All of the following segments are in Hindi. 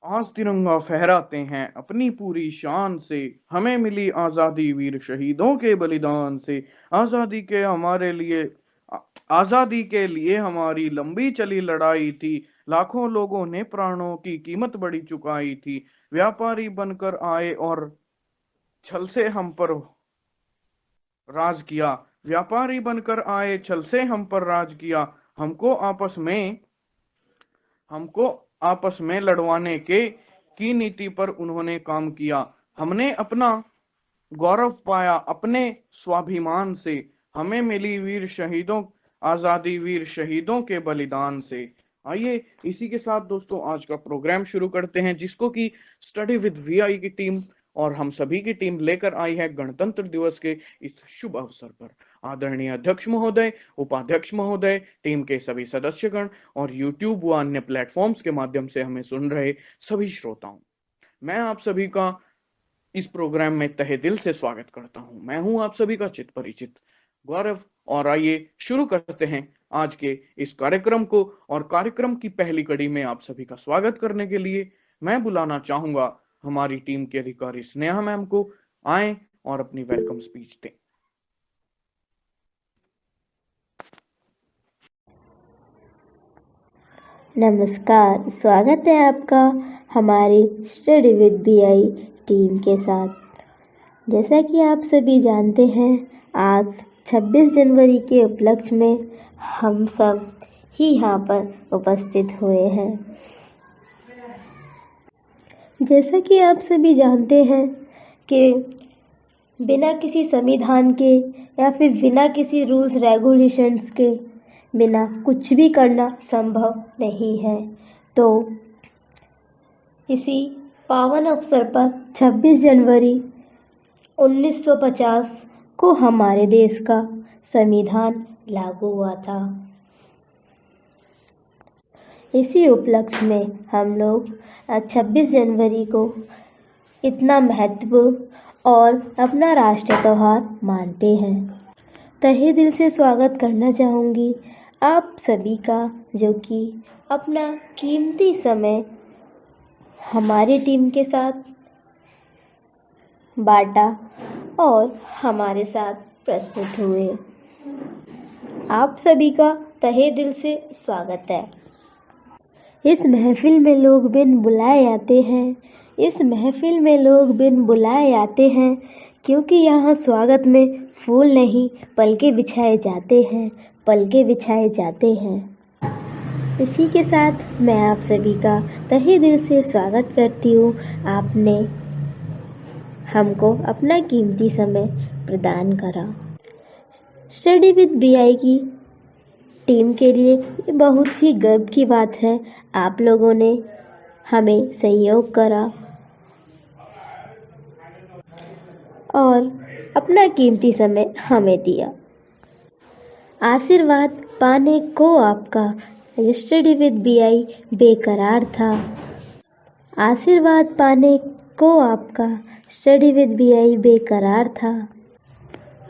आज तिरंगा फहराते हैं अपनी पूरी शान से। हमें मिली आजादी वीर शहीदों के बलिदान से। आजादी के हमारे लिए आ- आजादी के लिए हमारी लंबी चली लड़ाई थी। लाखों लोगों ने प्राणों की कीमत बड़ी चुकाई थी। व्यापारी बनकर आए और छल से हम पर राज किया। व्यापारी बनकर आए, छल से हम पर राज किया। हमको आपस में हमको आपस में लड़वाने के की नीति पर उन्होंने काम किया। हमने अपना गौरव पाया अपने स्वाभिमान से। हमें मिली वीर शहीदों आजादी वीर शहीदों के बलिदान से। आइए इसी के साथ दोस्तों आज का प्रोग्राम शुरू करते हैं, जिसको कि स्टडी विद वीआई की टीम और हम सभी की टीम लेकर आई है गणतंत्र दिवस के इस शुभ अवसर पर। आदरणीय अध्यक्ष महोदय, उपाध्यक्ष महोदय, टीम के सभी सदस्यगण और यूट्यूब व अन्य प्लेटफॉर्म्स के माध्यम से हमें सुन रहे सभी श्रोताओं, मैं आप सभी का इस प्रोग्राम में तहे दिल से स्वागत करता हूं। मैं हूं आप सभी का चित परिचित गौरव। और आइए शुरू करते हैं आज के इस कार्यक्रम को। और कार्यक्रम की पहली कड़ी में आप सभी का स्वागत करने के लिए मैं बुलाना चाहूंगा हमारी टीम के अधिकारी स्नेहा मैम को। आए और अपनी वेलकम स्पीच दें। नमस्कार, स्वागत है आपका हमारी स्टडी विद बीआई टीम के साथ। जैसा कि आप सभी जानते हैं, आज 26 जनवरी के उपलक्ष्य में हम सब ही यहाँ पर उपस्थित हुए हैं। जैसा कि आप सभी जानते हैं कि बिना किसी संविधान के या फिर बिना किसी रूल्स रेगुलेशंस के बिना कुछ भी करना संभव नहीं है। तो इसी पावन अवसर पर 26 जनवरी 1950 को हमारे देश का संविधान लागू हुआ था। इसी उपलक्ष्य में हम लोग 26 जनवरी को इतना महत्वपूर्ण और अपना राष्ट्रीय त्योहार मानते हैं। तहे दिल से स्वागत करना चाहूँगी आप सभी का, जो कि अपना कीमती समय हमारी टीम के साथ बांटा और हमारे साथ प्रस्तुत हुए। आप सभी का तहे दिल से स्वागत है। इस महफिल में लोग बिन बुलाए आते हैं। इस महफिल में लोग बिन बुलाए आते हैं, क्योंकि यहाँ स्वागत में फूल नहीं पलके बिछाए जाते हैं, पलके बिछाए जाते हैं। इसी के साथ मैं आप सभी का तहे दिल से स्वागत करती हूँ। आपने हमको अपना कीमती समय प्रदान करा। स्टडी विद बीआई की टीम के लिए ये बहुत ही गर्व की बात है। आप लोगों ने हमें सहयोग करा और अपना कीमती समय हमें दिया। आशीर्वाद पाने को आपका स्टडी विद बीआई बेकरार था। आशीर्वाद पाने को आपका स्टडी विद बीआई बेकरार था।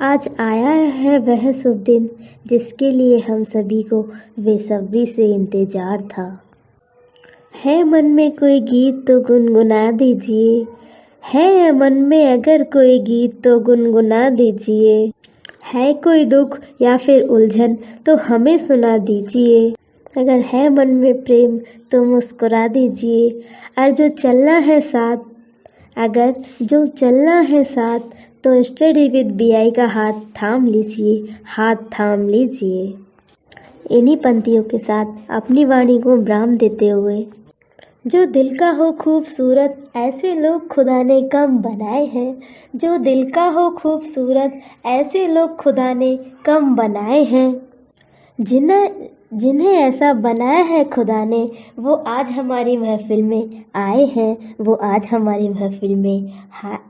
आज आया है वह शुभ दिन, जिसके लिए हम सभी को बेसब्री से इंतजार था। है मन में कोई गीत तो गुनगुना दीजिए, है मन में अगर कोई गीत तो गुनगुना दीजिए। है कोई दुख या फिर उलझन तो हमें सुना दीजिए। अगर है मन में प्रेम तो मुस्कुरा दीजिए। और जो चलना है साथ, अगर जो चलना है साथ, तो स्टडी विद बीआई का हाथ थाम लीजिए, हाथ थाम लीजिए। इन्हीं पंक्तियों के साथ अपनी वाणी को विराम देते हुए, जो दिल का हो खूबसूरत ऐसे लोग खुदा ने कम बनाए हैं। जो दिल का हो खूबसूरत ऐसे लोग खुदा ने कम बनाए हैं। जिन्हें ऐसा बनाया है खुदा ने, वो आज हमारी महफिल में आए हैं, वो आज हमारी महफिल में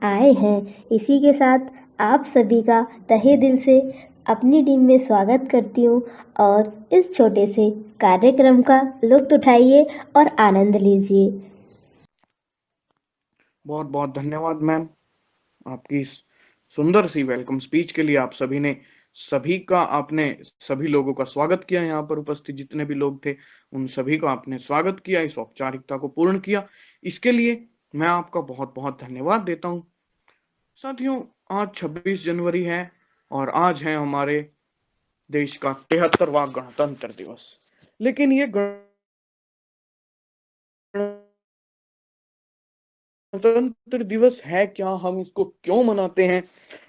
आए हैं। इसी के साथ आप सभी का तहे दिल से अपनी टीम में स्वागत करती हूँ और इस छोटे से कार्यक्रम का लुत्फ उठाइए और आनंद लीजिए। बहुत बहुत धन्यवाद मैम, आपकी इस सुंदर सी वेलकम स्पीच के लिए। आप सभी ने सभी का आपने सभी लोगों का स्वागत किया, यहाँ पर उपस्थित जितने भी लोग थे, उन सभी का आपने स्वागत किया, इस औपचारिकता को पूर्ण किया। इसके लिए मैं आपका बहुत-बहुत धन्यवाद देता हूँ। साथियों, आज 26 जनवरी है और आज है हमारे देश का 73वां गणतंत्र दिवस। लेकिन ये गणतंत्र दिवस है क्या? हम इसको क्यों मनाते हैं?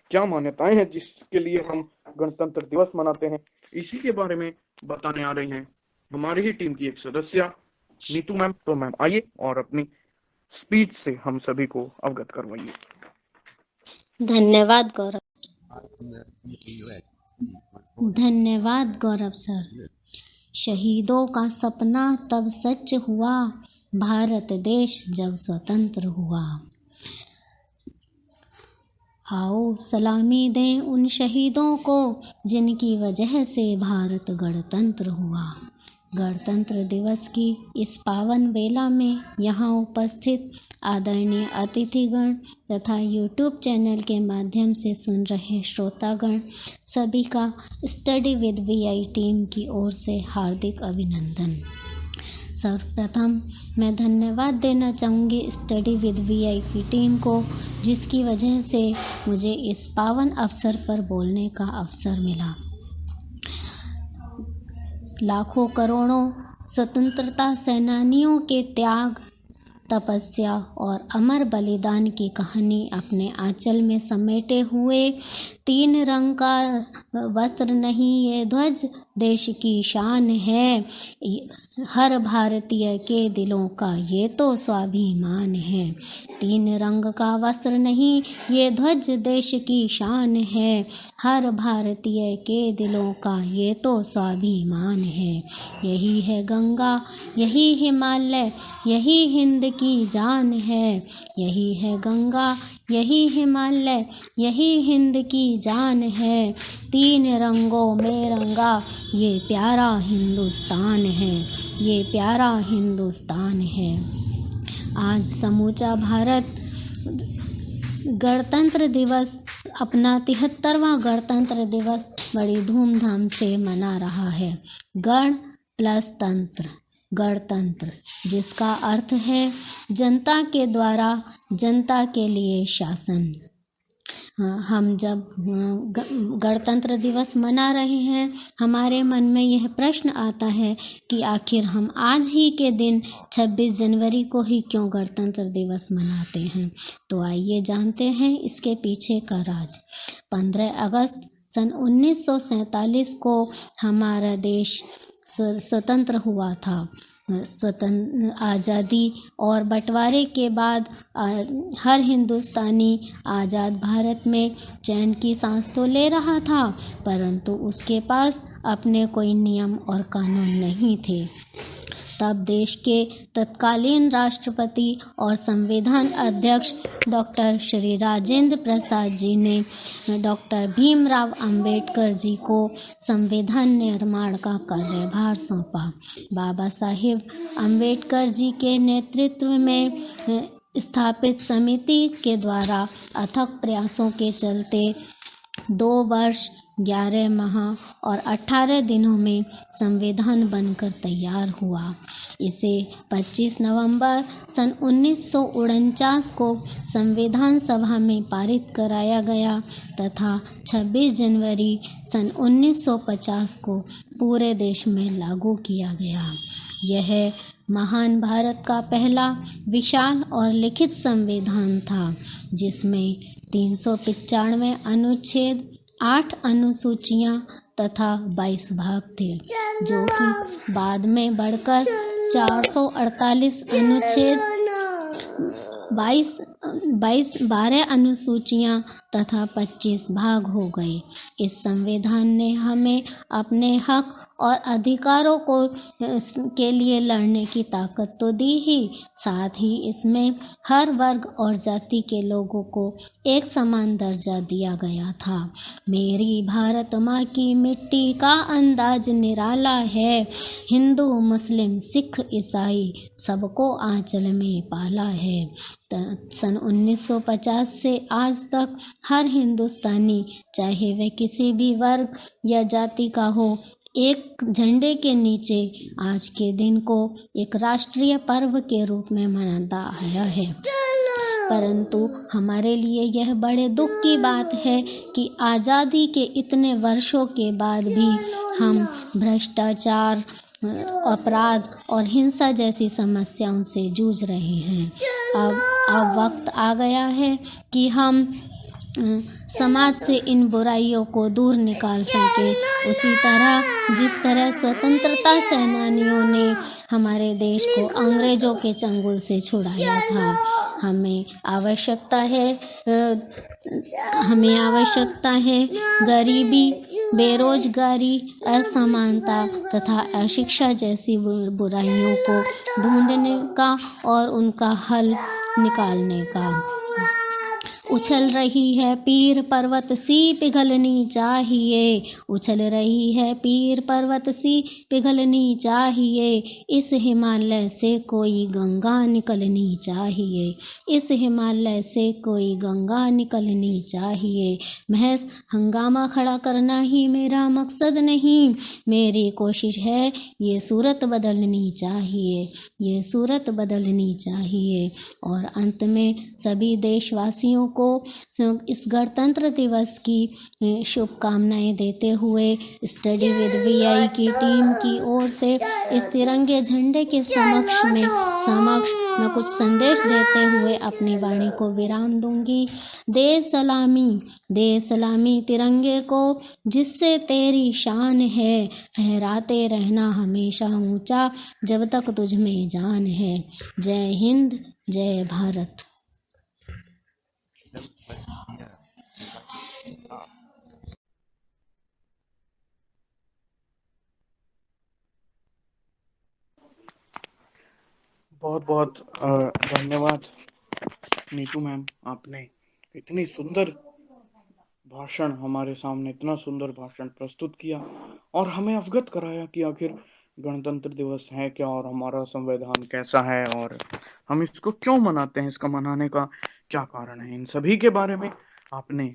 क्या मान्यताएं हैं जिसके लिए हम गणतंत्र दिवस मनाते हैं? इसी के बारे में बताने आ रही हैं हमारी ही टीम की एक सदस्य नीतू मैम। तो मैम आइए और अपनी स्पीच से हम सभी को अवगत करवाइए। धन्यवाद गौरव। धन्यवाद गौरव सर। शहीदों का सपना तब सच हुआ, भारत देश जब स्वतंत्र हुआ। आओ सलामी दें उन शहीदों को जिनकी वजह से भारत गणतंत्र हुआ। गणतंत्र दिवस की इस पावन बेला में यहाँ उपस्थित आदरणीय अतिथिगण तथा यूट्यूब चैनल के माध्यम से सुन रहे श्रोतागण सभी का स्टडी विद वीआई टीम की ओर से हार्दिक अभिनंदन। सर्वप्रथम मैं धन्यवाद देना चाहूँगी स्टडी विद वीआई की टीम को, जिसकी वजह से मुझे इस पावन अवसर पर बोलने का अवसर मिला। लाखों करोड़ों स्वतंत्रता सेनानियों के त्याग, तपस्या और अमर बलिदान की कहानी अपने आंचल में समेटे हुए 3 रंग का वस्त्र नहीं ये ध्वज देश की शान है, हर भारतीय के दिलों का ये तो स्वाभिमान है। 3 रंग का वस्त्र नहीं ये ध्वज देश की शान है, हर भारतीय के दिलों का ये तो स्वाभिमान है। यही है गंगा यही हिमालय यही हिंद की जान है, यही है गंगा यही हिमालय यही हिंद की जान है। 3 रंगों में रंगा ये प्यारा हिंदुस्तान है, ये प्यारा हिंदुस्तान है। आज समूचा भारत गणतंत्र दिवस अपना 73वां गणतंत्र दिवस बड़ी धूमधाम से मना रहा है। गण प्लस तंत्र, गणतंत्र, जिसका अर्थ है जनता के द्वारा जनता के लिए शासन। हम जब गणतंत्र दिवस मना रहे हैं, हमारे मन में यह प्रश्न आता है कि आखिर हम आज ही के दिन 26 जनवरी को ही क्यों गणतंत्र दिवस मनाते हैं। तो आइए जानते हैं इसके पीछे का राज। 15 अगस्त सन 1947 को हमारा देश स्वतंत्र हुआ था। आज़ादी और बंटवारे के बाद हर हिंदुस्तानी आज़ाद भारत में चैन की सांस तो ले रहा था, परंतु उसके पास अपने कोई नियम और कानून नहीं थे। तब देश के तत्कालीन राष्ट्रपति और संविधान अध्यक्ष डॉक्टर श्री राजेंद्र प्रसाद जी ने डॉक्टर भीमराव अंबेडकर जी को संविधान निर्माण का कार्यभार सौंपा। बाबा साहेब अंबेडकर जी के नेतृत्व में स्थापित समिति के द्वारा अथक प्रयासों के चलते 2 वर्ष 11 माह और 18 दिनों में संविधान बनकर तैयार हुआ। इसे 25 नवंबर सन 1949 को संविधान सभा में पारित कराया गया तथा 26 जनवरी सन 1950 को पूरे देश में लागू किया गया। यह महान भारत का पहला विशाल और लिखित संविधान था, जिसमें 395 अनुच्छेद, 8 अनुसूचियां तथा 22 भाग थे, जो कि बाद में बढ़कर 448 अनुच्छेद, 12 अनुसूचियां तथा 25 भाग हो गए। इस संविधान ने हमें अपने हक और अधिकारों को के लिए लड़ने की ताकत तो दी ही, साथ ही इसमें हर वर्ग और जाति के लोगों को एक समान दर्जा दिया गया था। मेरी भारत माँ की मिट्टी का अंदाज निराला है, हिंदू मुस्लिम सिख ईसाई सबको आंचल में पाला है। सन 1950 से आज तक हर हिंदुस्तानी, चाहे वह किसी भी वर्ग या जाति का हो, एक झंडे के नीचे आज के दिन को एक राष्ट्रीय पर्व के रूप में मनाता आया है। परंतु हमारे लिए यह बड़े दुख की बात है कि आज़ादी के इतने वर्षों के बाद भी हम भ्रष्टाचार, अपराध और हिंसा जैसी समस्याओं से जूझ रहे हैं। अब वक्त आ गया है कि हम समाज से इन बुराइयों को दूर निकाल सके, उसी तरह जिस तरह स्वतंत्रता सेनानियों ने हमारे देश को अंग्रेजों के चंगुल से छुड़ाया था। हमें आवश्यकता है गरीबी, बेरोजगारी, असमानता तथा अशिक्षा जैसी बुराइयों को ढूंढने का और उनका हल निकालने का। उछल रही है पीर पर्वत सी पिघलनी चाहिए, उछल रही है पीर पर्वत सी पिघलनी चाहिए, इस हिमालय से कोई गंगा निकलनी चाहिए, इस हिमालय से कोई गंगा निकलनी चाहिए। महज हंगामा खड़ा करना ही मेरा मकसद नहीं, मेरी कोशिश है ये सूरत बदलनी चाहिए, ये सूरत बदलनी चाहिए। और अंत में सभी देशवासियों को इस गणतंत्र दिवस की शुभकामनाएं देते हुए स्टडी विद वीआई की टीम की ओर से इस तिरंगे झंडे के समक्ष मैं कुछ संदेश देते हुए अपनी वाणी को विराम दूंगी। दे सलामी तिरंगे को जिससे तेरी शान है, फहराते रहना हमेशा ऊंचा जब तक तुझ में जान है। जय हिंद, जय भारत। बहुत बहुत धन्यवाद नीतू मैम, आपने इतनी सुंदर भाषण हमारे सामने, इतना सुंदर भाषण प्रस्तुत किया और हमें अवगत कराया कि आखिर गणतंत्र दिवस है क्या और हमारा संविधान कैसा है और हम इसको क्यों मनाते हैं, इसका मनाने का क्या कारण है। इन सभी के बारे में आपने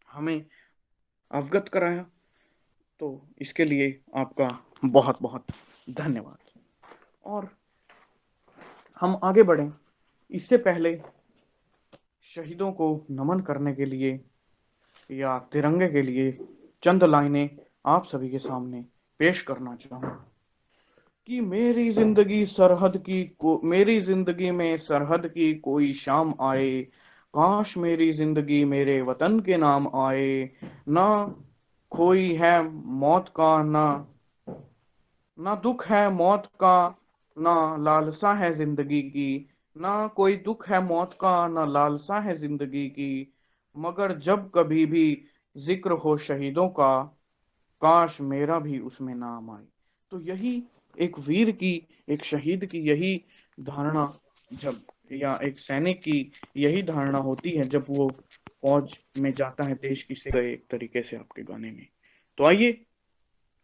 हमें अवगत कराया, तो इसके लिए आपका बहुत बहुत धन्यवाद। और हम आगे बढ़ें इससे पहले शहीदों को नमन करने के लिए या तिरंगे के लिए चंद लाइनें आप सभी के सामने पेश करना चाहूंगा कि मेरी जिंदगी में सरहद की कोई शाम आए, काश मेरी जिंदगी मेरे वतन के नाम आए, ना कोई है मौत का, ना दुख है मौत का, ना लालसा है जिंदगी की, ना कोई दुख है मौत का, ना लालसा है जिंदगी की, मगर जब कभी भी जिक्र हो शहीदों का, काश मेरा भी उसमें नाम आए। तो यही एक वीर की, एक शहीद की यही धारणा जब, या एक सैनिक की यही धारणा होती है जब वो फौज में जाता है देश की सेवा, एक तरीके से आपके गाने में। तो आइए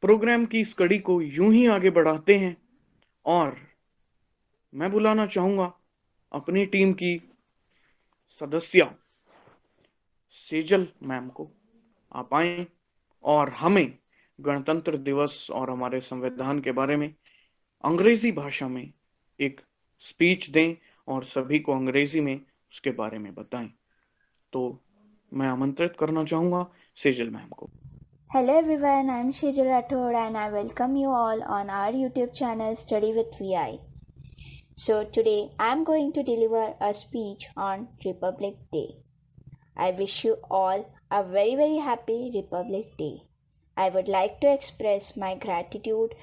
प्रोग्राम की इस कड़ी को यूं ही आगे बढ़ाते हैं और मैं बुलाना चाहूंगा अपनी टीम की सदस्य सेजल मैम को। आप आए और हमें गणतंत्र दिवस और हमारे संविधान के बारे में अंग्रेजी भाषा में एक स्पीच दें और सभी को अंग्रेजी में उसके बारे में बताएं। तो मैं आमंत्रित करना चाहूंगा सेजल मैम को। Hello everyone, I am Sejal Rathod and I welcome you all on our YouTube channel Study with VI. So today I am going to deliver a speech on Republic Day. I wish you all a very happy Republic Day. I would like to express my gratitude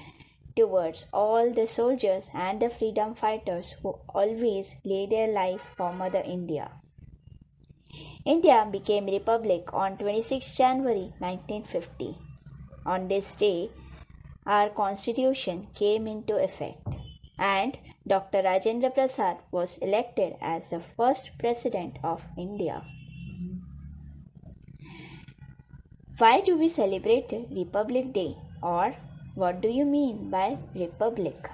towards all the soldiers and the freedom fighters who always lay their life for Mother India. India became Republic on 26 January 1950. On this day, our constitution came into effect, and Dr. Rajendra Prasad was elected as the first president of India. Why do we celebrate Republic Day, or what do you mean by republic?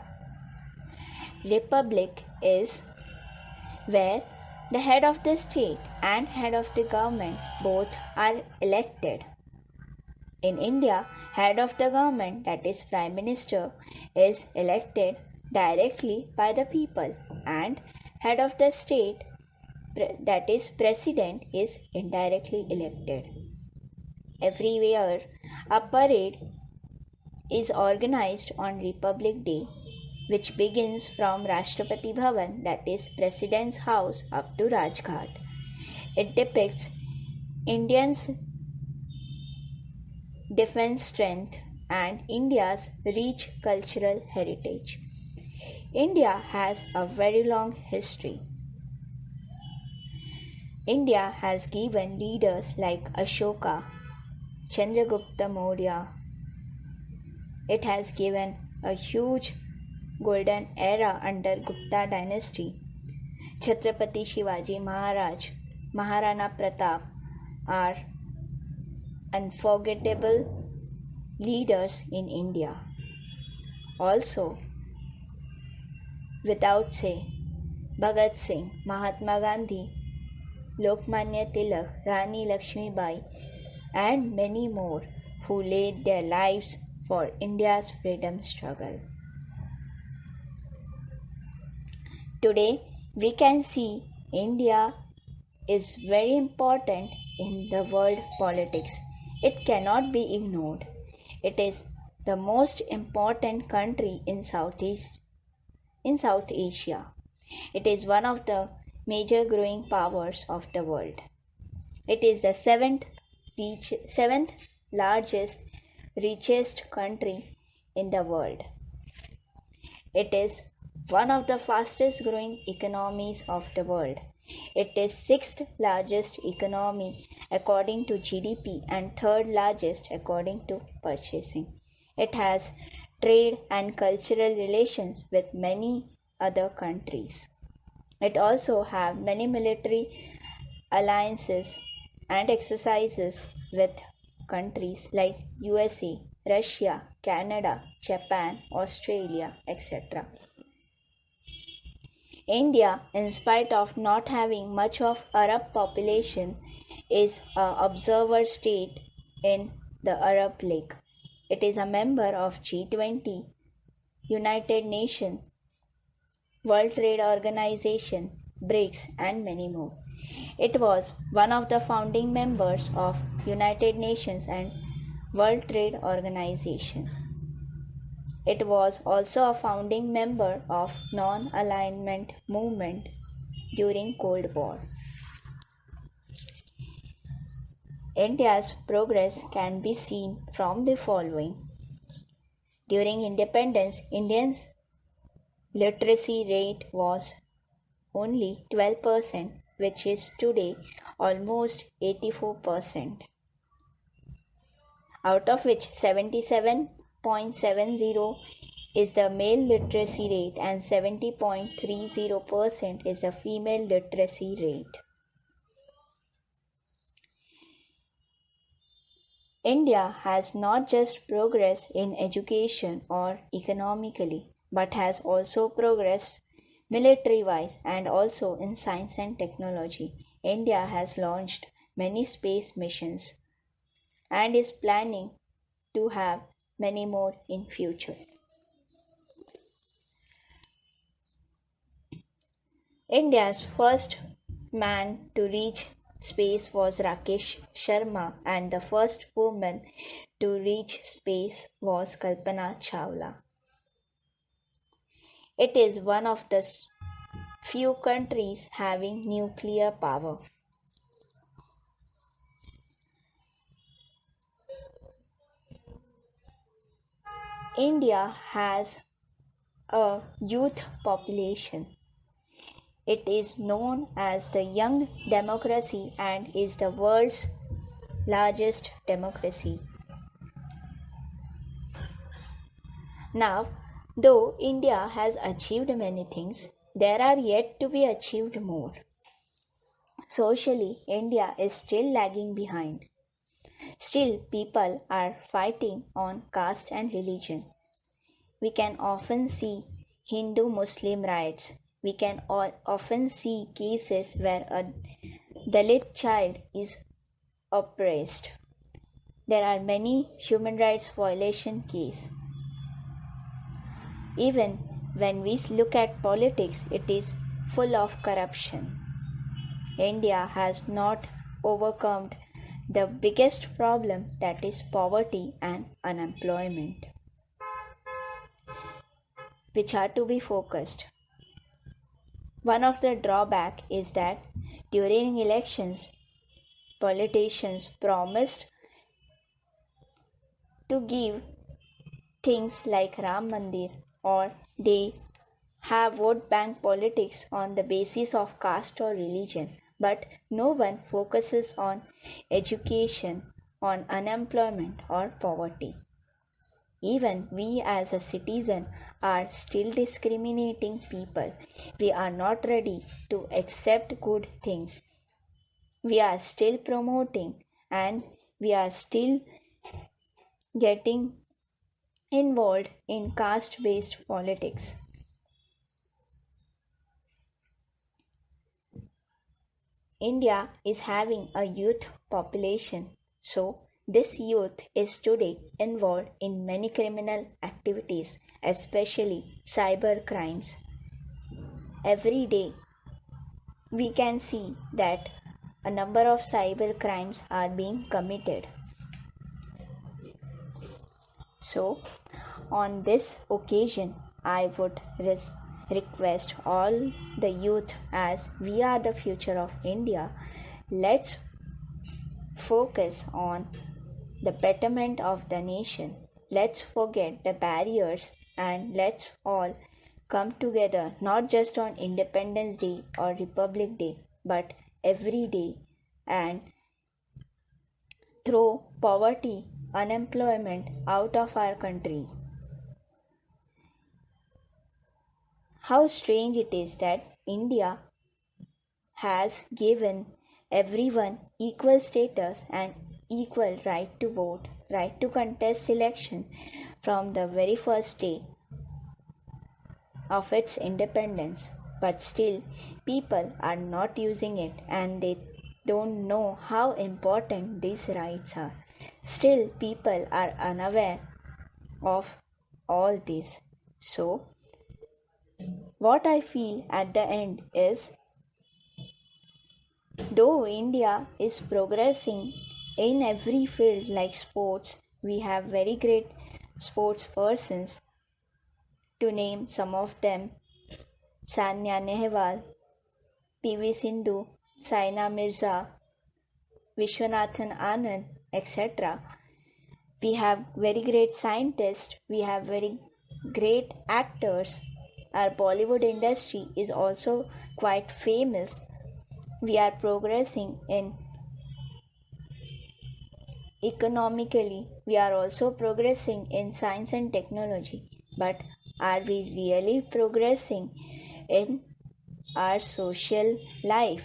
Republic is where the head of the state and head of the government both are elected. In India, head of the government, that is Prime Minister, is elected directly by the people, and head of the state, that is President, is indirectly elected. Everywhere, a parade is organized on Republic Day, which begins from Rashtrapati Bhavan, that is President's house, up to Rajghat. It depicts Indians' defense strength and India's rich cultural heritage. India has a very long history. India has given leaders like Ashoka, Chandragupta Maurya. It has given a huge golden era under Gupta dynasty. Chhatrapati Shivaji Maharaj, Maharana Pratap are unforgettable leaders in India. Also, without say, Bhagat Singh, Mahatma Gandhi, Lokmanya Tilak, Rani Lakshmibai, and many more who laid their lives for India's freedom struggle. Today, we can see India is very important in the world politics. It cannot be ignored. It is the most important country in South Asia. It is one of the major growing powers of the world. It is the seventh largest, richest country in the world. It is one of the fastest growing economies of the world. It is sixth largest economy according to GDP and third largest according to purchasing. It has trade and cultural relations with many other countries. It also has many military alliances and exercises with countries like USA, Russia, Canada, Japan, Australia, etc. India, in spite of not having much of Arab population, is an observer state in the Arab League. It is a member of G20, United Nations, World Trade Organization, BRICS, and many more. It was one of the founding members of United Nations and World Trade Organization. It was also a founding member of Non-Alignment Movement during Cold War. India's progress can be seen from the following. During independence, Indians' literacy rate was only 12%, which is today almost 84%. Out of which 77.70 is the male literacy rate and 70.30% is the female literacy rate. India has not just progressed in education or economically, but has also progressed military-wise and also in science and technology. India has launched many space missions and is planning to have many more in future. India's first man to reach space was Rakesh Sharma, and the first woman to reach space was Kalpana Chawla. It is one of the few countries having nuclear power. India has a youth population. It is known as the young democracy and is the world's largest democracy. Now, though India has achieved many things, there are yet to be achieved more. Socially, India is still lagging behind. Still, people are fighting on caste and religion. We can often see Hindu Muslim riots. We can often see cases where a Dalit child is oppressed. There are many human rights violation cases. Even when we look at politics, it is full of corruption. India has not overcome the biggest problem, that is poverty and unemployment, which are to be focused. One of the drawbacks is that during elections, politicians promised to give things like Ram Mandir, or they have vote bank politics on the basis of caste or religion, but no one focuses on education, on unemployment or poverty. Even we as a citizen are still discriminating people. We are not ready to accept good things. We are still promoting and we are still getting involved in caste based politics. India is having a youth population, so this youth is today involved in many criminal activities, especially cyber crimes. Every day we can see that a number of cyber crimes are being committed. So, on this occasion, I would request all the youth, as we are the future of India, let's focus on the betterment of the nation. Let's forget the barriers and let's all come together, not just on Independence Day or Republic Day, but every day, and throw poverty, unemployment out of our country. How strange it is that India has given everyone equal status and equal right to vote, right to contest election from the very first day of its independence, but still people are not using it and they don't know how important these rights are. Still, people are unaware of all this. So, what I feel at the end is, though India is progressing in every field like sports, we have very great sports persons. To name some of them, Sania Nehwal, PV Sindhu, Saina Mirza, Vishwanathan Anand, etc. We have very great scientists, we have very great actors. Our Bollywood industry is also quite famous. We are progressing in economically, we are also progressing in science and technology. But are we really progressing in our social life?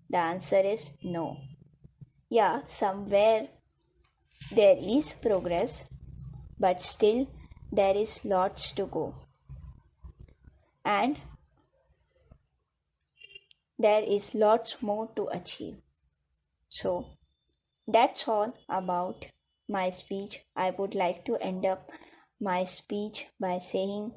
The answer is no. Yeah, somewhere there is progress, but still there is lots to go. And there is lots more to achieve. So that's all about my speech. I would like to end up my speech by saying,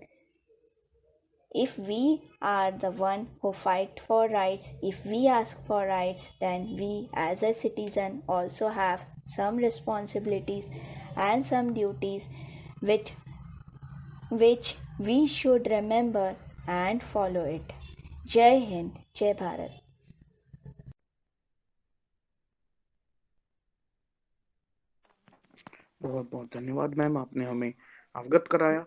if we are the one who fight for rights, if we ask for rights, then we as a citizen also have some responsibilities and some duties which we should remember and follow it. Jai Hind, Jai Bharat. बहुत बहुत धन्यवाद मैम, आपने हमें अवगत कराया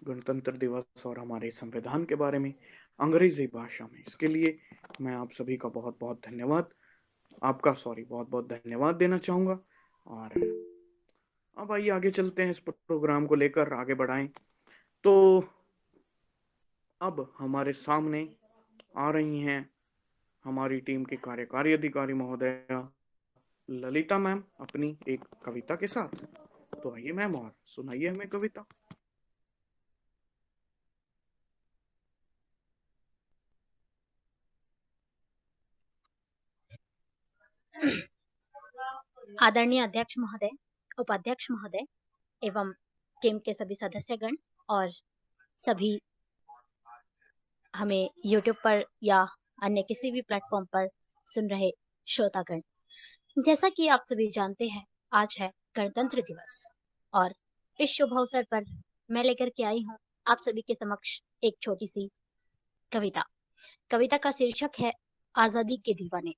गणतंत्र दिवस और हमारे संविधान के बारे में अंग्रेजी भाषा में। इसके लिए मैं आप सभी का बहुत बहुत धन्यवाद बहुत बहुत धन्यवाद देना चाहूँगा। और अब आइए आगे चलते हैं, इस प्रोग्राम को लेकर आगे बढ़ाएं। तो अब हमारे सामने आ रही हैं हमारी टीम की कार्यकारी अधिकारी महोदया ललिता मैम अपनी एक कविता के साथ। तो आइए मैम और सुनाइए हमें कविता। आदरणीय अध्यक्ष महोदय, उपाध्यक्ष महोदय एवं टीम के सभी सदस्यगण और सभी हमें YouTube पर या अन्य किसी भी प्लेटफॉर्म पर सुन रहे श्रोतागण, जैसा कि आप सभी जानते हैं, आज है गणतंत्र दिवस और इस शुभ अवसर पर मैं लेकर के आई हूँ आप सभी के समक्ष एक छोटी सी कविता। कविता का शीर्षक है आजादी के दीवाने।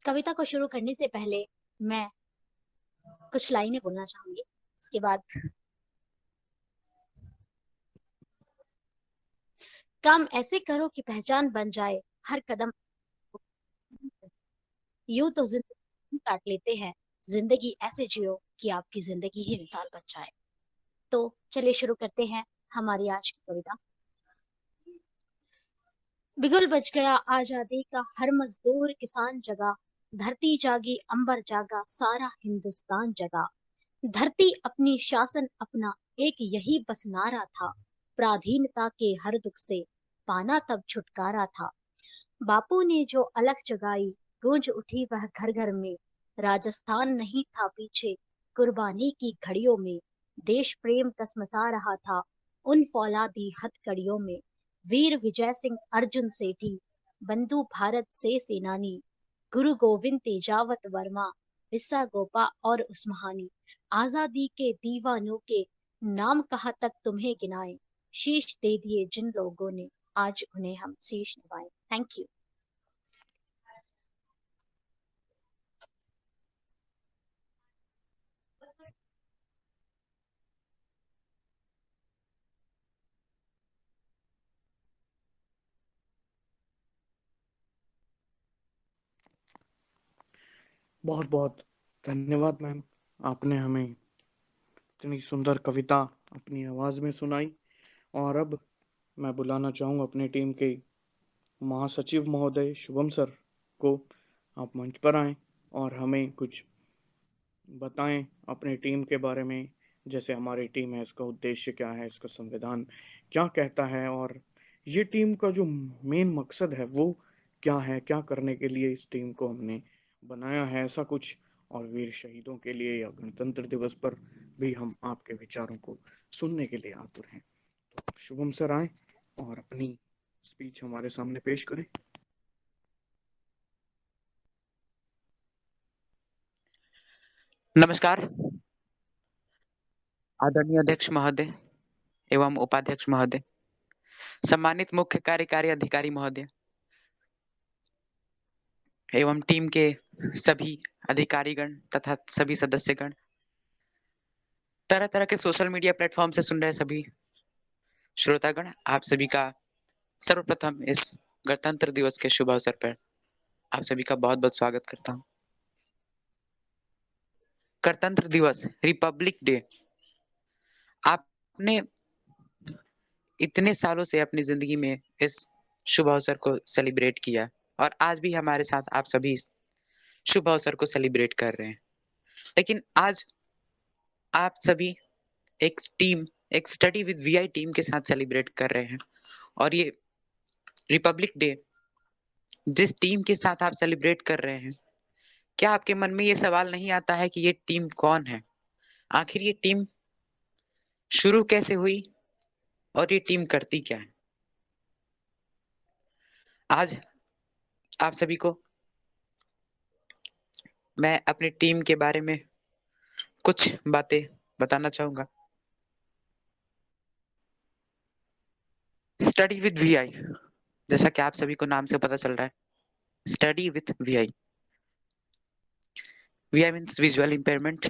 कविता को शुरू करने से पहले मैं कुछ लाइनें बोलना चाहूंगी। उसके बाद काम ऐसे करो कि पहचान बन जाए हर कदम। यूं तो जिंदगी काट लेते हैं, जिंदगी ऐसे जियो कि आपकी जिंदगी ही मिसाल बन जाए। तो चलिए शुरू करते हैं हमारी आज की कविता। बिगुल बज गया आजादी का, हर मजदूर किसान जगा, धरती जागी अंबर जागा, सारा हिंदुस्तान जगा। धरती अपनी शासन अपना, एक यही बस नारा था, पराधीनता के हर दुख से पाना तब छुटकारा था। बापू ने जो अलख जगाई, गूंज उठी वह घर घर में, राजस्थान नहीं था पीछे कुर्बानी की घड़ियों में। देश प्रेम कसमसा रहा था उन फौलादी हथकड़ियों में, वीर विजय सिंह अर्जुन सेठी, बंधु भारत से सेनानी, गुरु गोविंद तेजावत वर्मा, बिस्सा गोपा और उस्मानी। आजादी के दीवानों के नाम कहाँ तक तुम्हें गिनाए, शीश दे दिए जिन लोगों ने, आज उन्हें हम शीश नवाएं। Thank you. बहुत बहुत धन्यवाद मैम, आपने हमें इतनी सुंदर कविता अपनी आवाज में सुनाई। और अब मैं बुलाना चाहूँगा अपनी टीम के महासचिव महोदय शुभम सर को। आप मंच पर आएं और हमें कुछ बताएं अपनी टीम के बारे में। जैसे हमारी टीम है, इसका उद्देश्य क्या है, इसका संविधान क्या कहता है, और ये टीम का जो मेन मकसद है वो क्या है, क्या करने के लिए इस टीम को हमने बनाया है, ऐसा कुछ। और वीर शहीदों के लिए या गणतंत्र दिवस पर भी हम आपके विचारों को सुनने के लिए आतुर हैं। तो शुभम सर आए और अपनी स्पीच हमारे सामने पेश करें। नमस्कार आदरणीय अध्यक्ष महोदय एवं उपाध्यक्ष महोदय, सम्मानित मुख्य कार्यकारी अधिकारी महोदय एवं टीम के सभी अधिकारीगण तथा सभी सदस्यगण, तरह तरह के सोशल मीडिया प्लेटफॉर्म से सुन रहे सभी श्रोतागण, आप सभी का सर्वप्रथम इस गणतंत्र दिवस के शुभ अवसर पर आप सभी का बहुत बहुत स्वागत करता हूँ। गणतंत्र दिवस, रिपब्लिक डे, आपने इतने सालों से अपनी जिंदगी में इस शुभ अवसर को सेलिब्रेट किया और आज भी हमारे साथ आप सभी इस शुभ अवसर को सेलिब्रेट कर रहे हैं। लेकिन आज आप सभी एक टीम, एक स्टडी विद वीआई टीम के साथ सेलिब्रेट कर रहे हैं। और ये रिपब्लिक डे जिस टीम के साथ आप सेलिब्रेट कर रहे हैं, क्या आपके मन में ये सवाल नहीं आता है कि ये टीम कौन है, आखिर ये टीम शुरू कैसे हुई और ये टीम करती क्या है? आज आप सभी को मैं अपनी टीम के बारे में कुछ बातें बताना चाहूंगा। स्टडी विद वीआई, जैसा कि आप सभी को नाम से पता चल रहा है, study with VI, VI means visual impairment.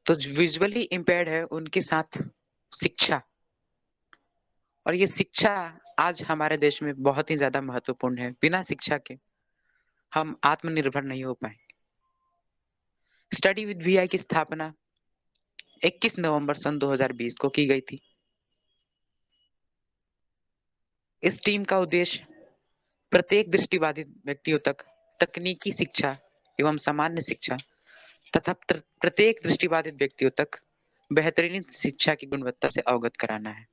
तो जो विजुअली इम्पेयर्ड है उनके साथ शिक्षा, और ये शिक्षा आज हमारे देश में बहुत ही ज़्यादा महत्वपूर्ण है। बिना शिक्षा के हम आत्मनिर्भर नहीं हो पाएँगे। स्टडी विद वीआई की स्थापना 21 नवंबर सन 2020 को की गई थी। इस टीम का उद्देश्य प्रत्येक दृष्टिबाधित व्यक्तियों तक तकनीकी शिक्षा एवं सामान्य शिक्षा तथा प्रत्येक दृष्टिबाधित व्यक्तियों तक बेहतरीन शिक्षा की गुणवत्ता से अवगत कराना है।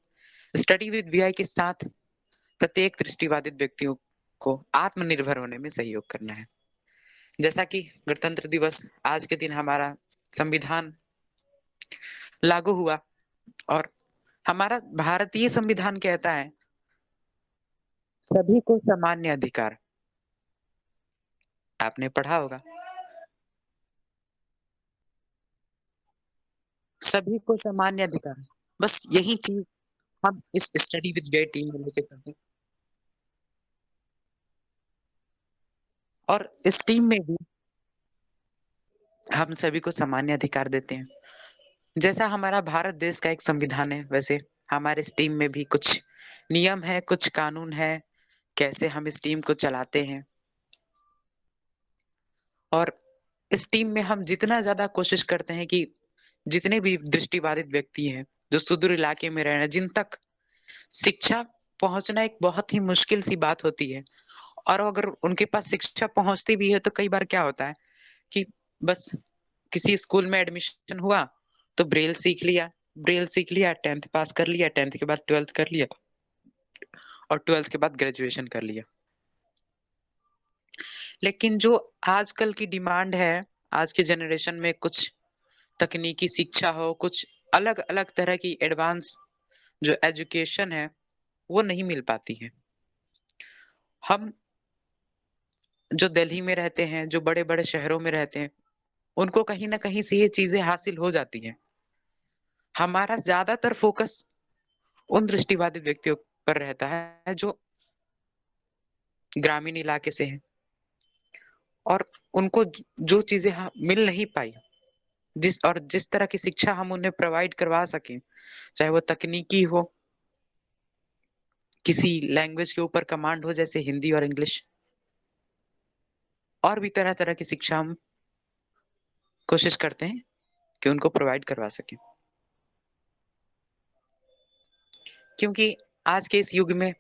स्टडी विद वीआई के साथ प्रत्येक दृष्टिबाधित व्यक्तियों को आत्मनिर्भर होने में सहयोग करना है। जैसा कि गणतंत्र दिवस आज के दिन हमारा संविधान लागू हुआ और हमारा भारतीय संविधान कहता है सभी को सामान्य अधिकार। आपने पढ़ा होगा सभी को सामान्य अधिकार। बस यही चीज हम इस स्टडी विद वीआई टीम में लेके चलते हैं और इस टीम में भी हम सभी को सामान्य अधिकार देते हैं। जैसा हमारा भारत देश का एक संविधान है, वैसे हमारे इस टीम में भी कुछ नियम है, कुछ कानून है, कैसे हम इस टीम को चलाते हैं। और इस टीम में हम जितना ज़्यादा कोशिश करते हैं कि जितने भी दृष्टिबाधित व्यक्ति हैं, जो सुदूर इलाके में रह रहे हैं, जिन तक शिक्षा पहुँचना एक बहुत ही मुश्किल सी बात होती है और अगर उनके पास शिक्षा पहुँचती भी है, तो कई बार क्या होता है कि बस किसी स्कूल में एडमिशन हुआ, तो ब्रेल सीख लिया, 10th पास कर लिया, 10th के बाद 12th कर लिया और 12th के बाद ग्रेजुएशन कर लिया। लेकिन जो आजकल की डिमांड है, आज के जनरेशन में कुछ तकनीकी शिक्षा हो, कुछ अलग-अलग तरह की एडवांस जो एजुकेशन है, वो नहीं मिल पाती है। हम जो दिल्ली में रहते हैं, जो बड़े-बड़े शहरों में रहते हैं, उनको कहीं न कहीं से ये चीज़ें हासिल हो जाती हैं। हमारा ज़्यादातर फ़ोकस उन दृष्टिबाधित व्यक्तियों पर रहता है, जो ग्रामीण इलाके से हैं और उनको जो चीज़ें मिल नहीं पाई, जिस तरह की शिक्षा हम उन्हें प्रोवाइड करवा सकें, चाहे वो तकनीकी हो, किसी लैंग्वेज के ऊपर कमांड हो जैसे हिंदी और इंग्लिश, और भी तरह-तरह की शिक्षा हम कोशिश करते हैं कि उनको प्रोवाइड करवा सकें। क्योंकि आज के इस युग में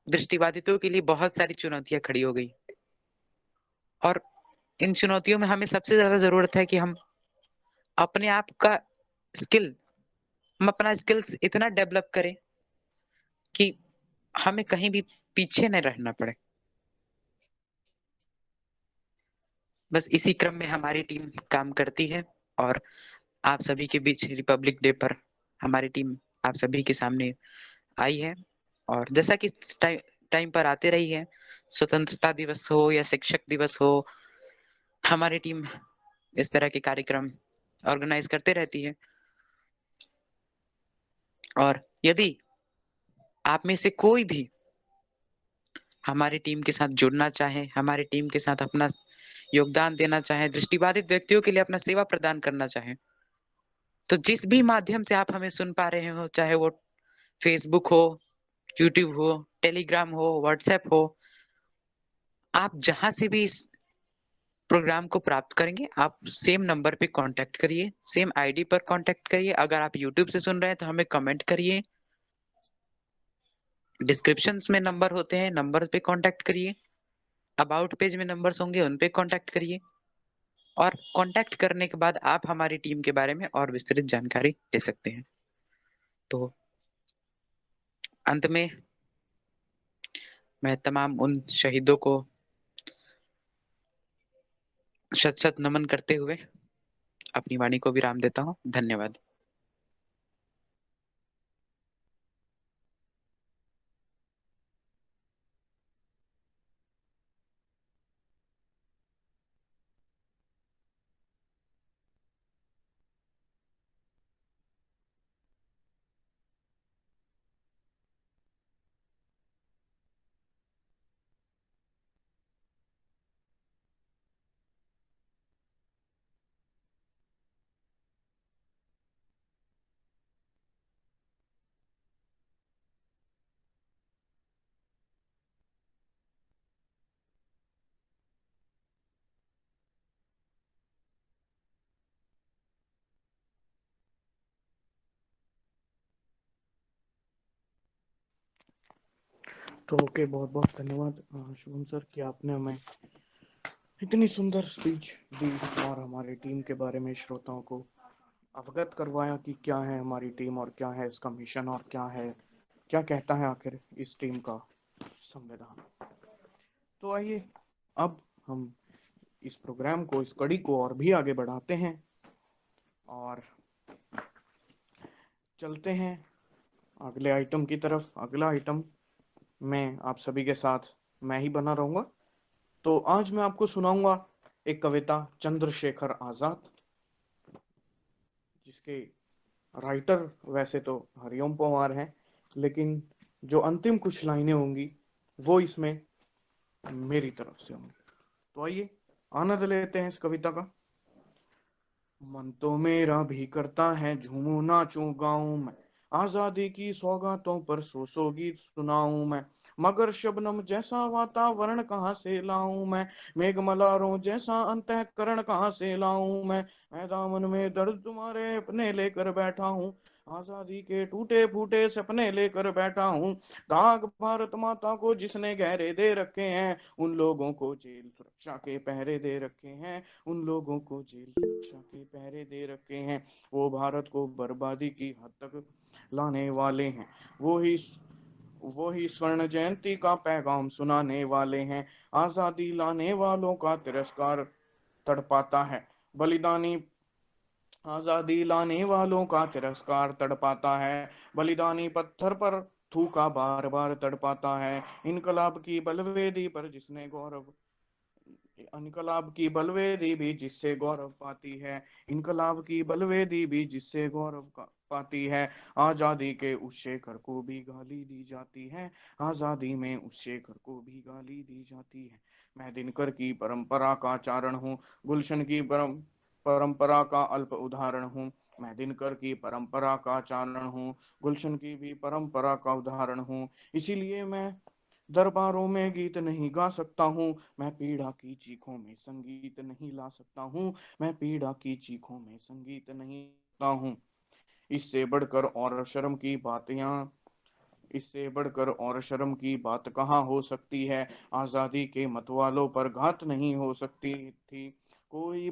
दृष्टिबाधितों के लिए बहुत सारी चुनौतियाँ खड़ी हो गई और इन चुनौतियों में हमें सबसे ज़्यादा ज़रूरत है कि हम अपने आप का स्किल हम अपना स्किल्स इतना डेवलप करें कि हमें कहीं भी पीछे न रहना पड़े। बस इसी क्रम में हमारी टीम काम करती है और आप सभी के बीच रिपब्लिक डे पर हमारी टीम आप सभी के सामने आई है और जैसा कि टाइम पर आते रही है, स्वतंत्रता दिवस हो या शिक्षक दिवस हो, हमारी टीम इस तरह के कार्यक्रम ऑर्गेनाइज करते रहती है। और यदि आप में से कोई भी हमारी टीम के साथ जुड़ना चाहे, हमारी टीम के साथ अपना योगदान देना चाहे, दृष्टिबाधित व्यक्तियों के लिए अपना सेवा प्रदान करना चाहे, तो जिस भी माध्यम से आप हमें सुन पा रहे हो, चाहे वो फेसबुक हो, यूट्यूब हो, टेलीग्राम हो, व्हाट्सएप हो, आप जहाँ से भी इस प्रोग्राम को प्राप्त करेंगे, आप सेम नंबर पे कॉन्टैक्ट करिए, सेम आईडी पर कॉन्टैक्ट करिए। अगर आप यूट्यूब से सुन रहे हैं तो हमें कमेंट करिए। डिस्क्रिप्शंस में नंबर होते हैं, नंबर पे कॉन्टैक्ट करिए। अबाउट पेज में नंबर्स होंगे, उन पे कॉन्टैक्ट करिए और कॉन्टैक्ट करने के बाद आप हमारी टीम के बारे में और विस्तृत जानकारी ले सकते हैं। तो अंत में मैं तमाम उन शहीदों को शत-शत नमन करते हुए अपनी वाणी को विराम देता हूँ। धन्यवाद। तो ओके, बहुत बहुत धन्यवाद शुभम सर कि आपने हमें इतनी सुंदर स्पीच दी और हमारी टीम के बारे में श्रोताओं को अवगत करवाया कि क्या है हमारी टीम और क्या है इसका मिशन और क्या कहता है आखिर इस टीम का संविधान। तो आइए अब हम इस प्रोग्राम को, इस कड़ी को और भी आगे बढ़ाते हैं और चलते हैं अगले आइटम की तरफ। अगला आइटम में आप सभी के साथ मैं ही बना रहूंगा। तो आज मैं आपको सुनाऊंगा एक कविता, चंद्रशेखर आजाद, जिसके राइटर वैसे तो हरिओम पवार हैं, लेकिन जो अंतिम कुछ लाइनें होंगी वो इसमें मेरी तरफ से होंगी। तो आइए आनंद लेते हैं इस कविता का। मन तो मेरा भी करता है झूमूं नाचूं गाऊं मैं, आजादी की सौगातों पर सौ सौ गीत सुनाऊं मैं, मगर शबनम जैसा वातावरण कहाँ से लाऊं मैं, मेघ मलारों जैसा अंतःकरण कहाँ से लाऊं मैं दामन में दर्द तुम्हारे अपने लेकर बैठा हूँ, आजादी के टूटे फूटे सपने लेकर बैठा हूँ, दाग भारत माता को जिसने गहरे दे रखे हैं, उन लोगों को जेल सुरक्षा के पहरे दे रखे हैं, उन लोगों को जेल सुरक्षा के पहरे दे रखे हैं, वो भारत को बर्बादी की हद तक लाने वाले हैं, वो ही स्वर्ण जयंती का पैगाम सुनाने वाले हैं, आजादी लाने वालों का तिरस्कार तड़पाता है, बलिदानी आजादी लाने वालों का तिरस्कार तड़पाता है, बलिदानी पत्थर पर थूका बार बार तड़पाता है, इनकलाब की बलवेदी पर जिसने गौरव इनकलाब की बलवेदी भी जिससे गौरव पाती है, इनकलाब की बलवेदी भी जिससे पाती है, आजादी के उस शेखर को भी गाली दी जाती है, आजादी में उस शेखर को भी गाली दी जाती है, मैं दिनकर की परंपरा का चारण हूँ, गुलशन की परंपरा का अल्प उदाहरण हूँ, मैं दिनकर की परंपरा का चारण हूँ, गुलशन की भी परंपरा का उदाहरण हूँ, इसीलिए मैं दरबारों में गीत नहीं गा सकता हूँ, मैं पीड़ा की चीखों में संगीत नहीं ला सकता हूँ, मैं पीड़ा की चीखों में संगीत नहीं ला हूँ, इससे बढ़कर और शर्म की बात यहाँ इससे बढ़कर और शर्म की बात कहाँ हो सकती है, आजादी के मतवालों पर घात नहीं हो सकती थी, कोई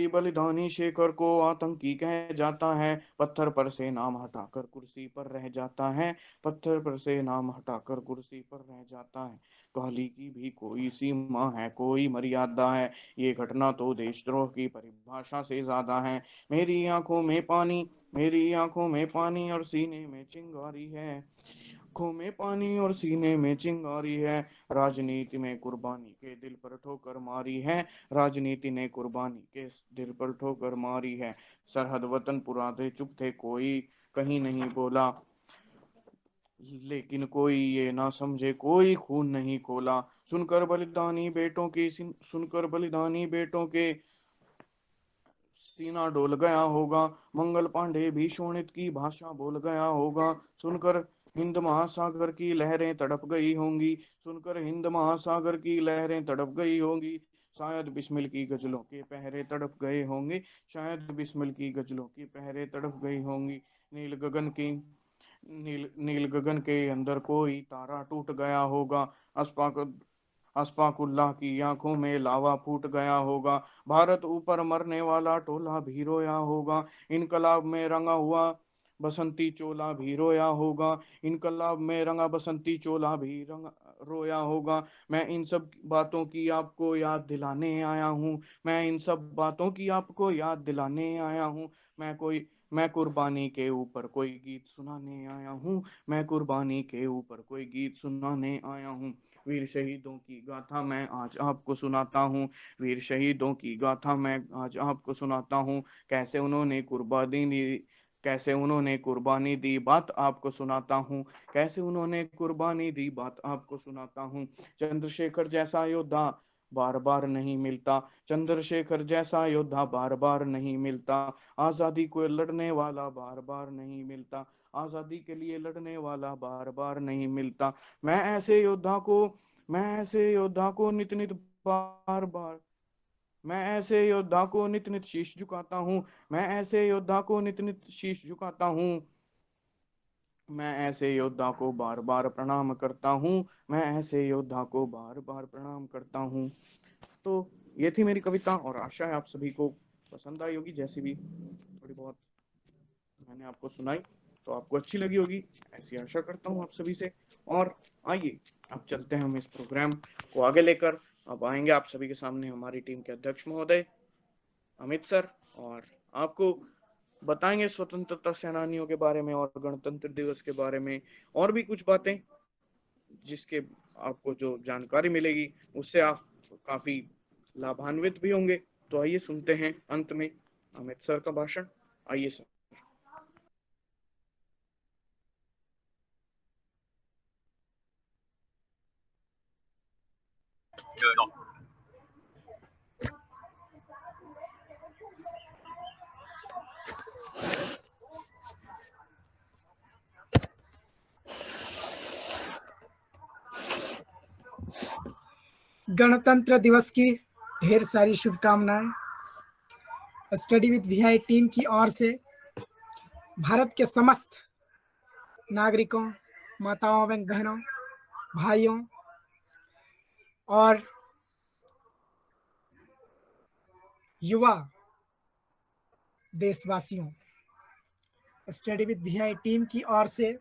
बलिदानी शेखर को आतंकी कह जाता है, पत्थर पर से नाम हटाकर कुर्सी पर रह जाता है, पत्थर पर से नाम हटाकर कुर्सी पर रह जाता है, गाली की भी कोई सीमा है, कोई मर्यादा है, ये घटना तो देशद्रोह की परिभाषा से ज्यादा है, मेरी आंखों में पानी मेरी आंखों में पानी और सीने में चिंगारी है, आंखों में पानी और सीने में चिंगारी है, राजनीति में कुर्बानी के दिल पर ठोकर मारी है, राजनीति ने कुर्बानी के दिल पर ठोकर मारी है, सरहद वतन पुराने चुप थे, कोई कहीं नहीं बोला, लेकिन कोई ये ना समझे, कोई खून नहीं खोला, सुनकर बलिदानी बेटों के सीना डोल गया होगा, मंगल पांडे भी शोणित की भाषा बोल गया होगा, सुनकर हिंद महासागर की लहरें तड़प गई होंगी, सुनकर हिंद महासागर की लहरें तड़प गई होंगी, शायद बिस्मिल की गजलों के पहरे तड़प गए होंगे, शायद बिस्मिल की गजलों के पहरे तड़प गई होंगी, नील गगन के अंदर कोई तारा टूट गया होगा, अस्पाक अशफाकुल्लाह की आंखों में लावा फूट गया होगा, भारत ऊपर मरने वाला टोला भी रोया होगा, इनकलाब में रंगा हुआ बसंती चोला भी रोया होगा, इनकलाब में रंगा बसंती चोला भी रोया होगा, मैं इन सब बातों की आपको याद दिलाने आया हूँ, मैं इन सब बातों की आपको याद दिलाने आया हूँ, मैं कुर्बानी के ऊपर कोई गीत सुनाने आया हूँ, मैं कुर्बानी के ऊपर कोई गीत सुनाने आया हूँ, वीर शहीदों की गाथा मैं आज आपको सुनाता हूँ, वीर शहीदों की गाथा मैं आज आपको सुनाता हूँ, कैसे उन्होंने कुर्बानी दी बात आपको सुनाता हूँ, कैसे उन्होंने कुर्बानी दी बात आपको सुनाता हूँ, चंद्रशेखर जैसा योद्धा बार बार नहीं मिलता, चंद्रशेखर जैसा योद्धा बार बार नहीं मिलता, आजादी को लड़ने वाला बार बार नहीं मिलता, आजादी के लिए लड़ने वाला बार बार नहीं मिलता, मैं ऐसे योद्धा को नित नित बार बार मैं ऐसे योद्धा को नित नित शीश झुकाता हूँ, मैं ऐसे योद्धा को नित नित शीश झुकाता हूँ, मैं ऐसे योद्धा को बार बार प्रणाम करता हूँ, मैं ऐसे योद्धा को बार बार प्रणाम करता हूँ। तो ये थी मेरी कविता और आशा है आप सभी को पसंद आई होगी। जैसी भी थोड़ी बहुत मैंने आपको सुनाई तो आपको अच्छी लगी होगी, ऐसी आशा करता हूँ आप सभी से। और आइए अब चलते हैं हम इस प्रोग्राम को आगे लेकर। अब आएंगे आप सभी के सामने हमारी टीम के अध्यक्ष महोदय अमित सर, और आपको बताएंगे स्वतंत्रता सेनानियों के बारे में और गणतंत्र दिवस के बारे में और भी कुछ बातें, जिसके आपको जो जानकारी मिलेगी उससे आप काफी लाभान्वित भी होंगे। तो आइए सुनते हैं अंत में अमित सर का भाषण। आइए सर। गणतंत्र दिवस की ढेर सारी शुभकामनाएं। स्टडी विद वीआई टीम की ओर से भारत के समस्त नागरिकों, माताओं एवं बहनों, भाइयों और युवा देशवासियों, स्टडी विद वीआई टीम की ओर से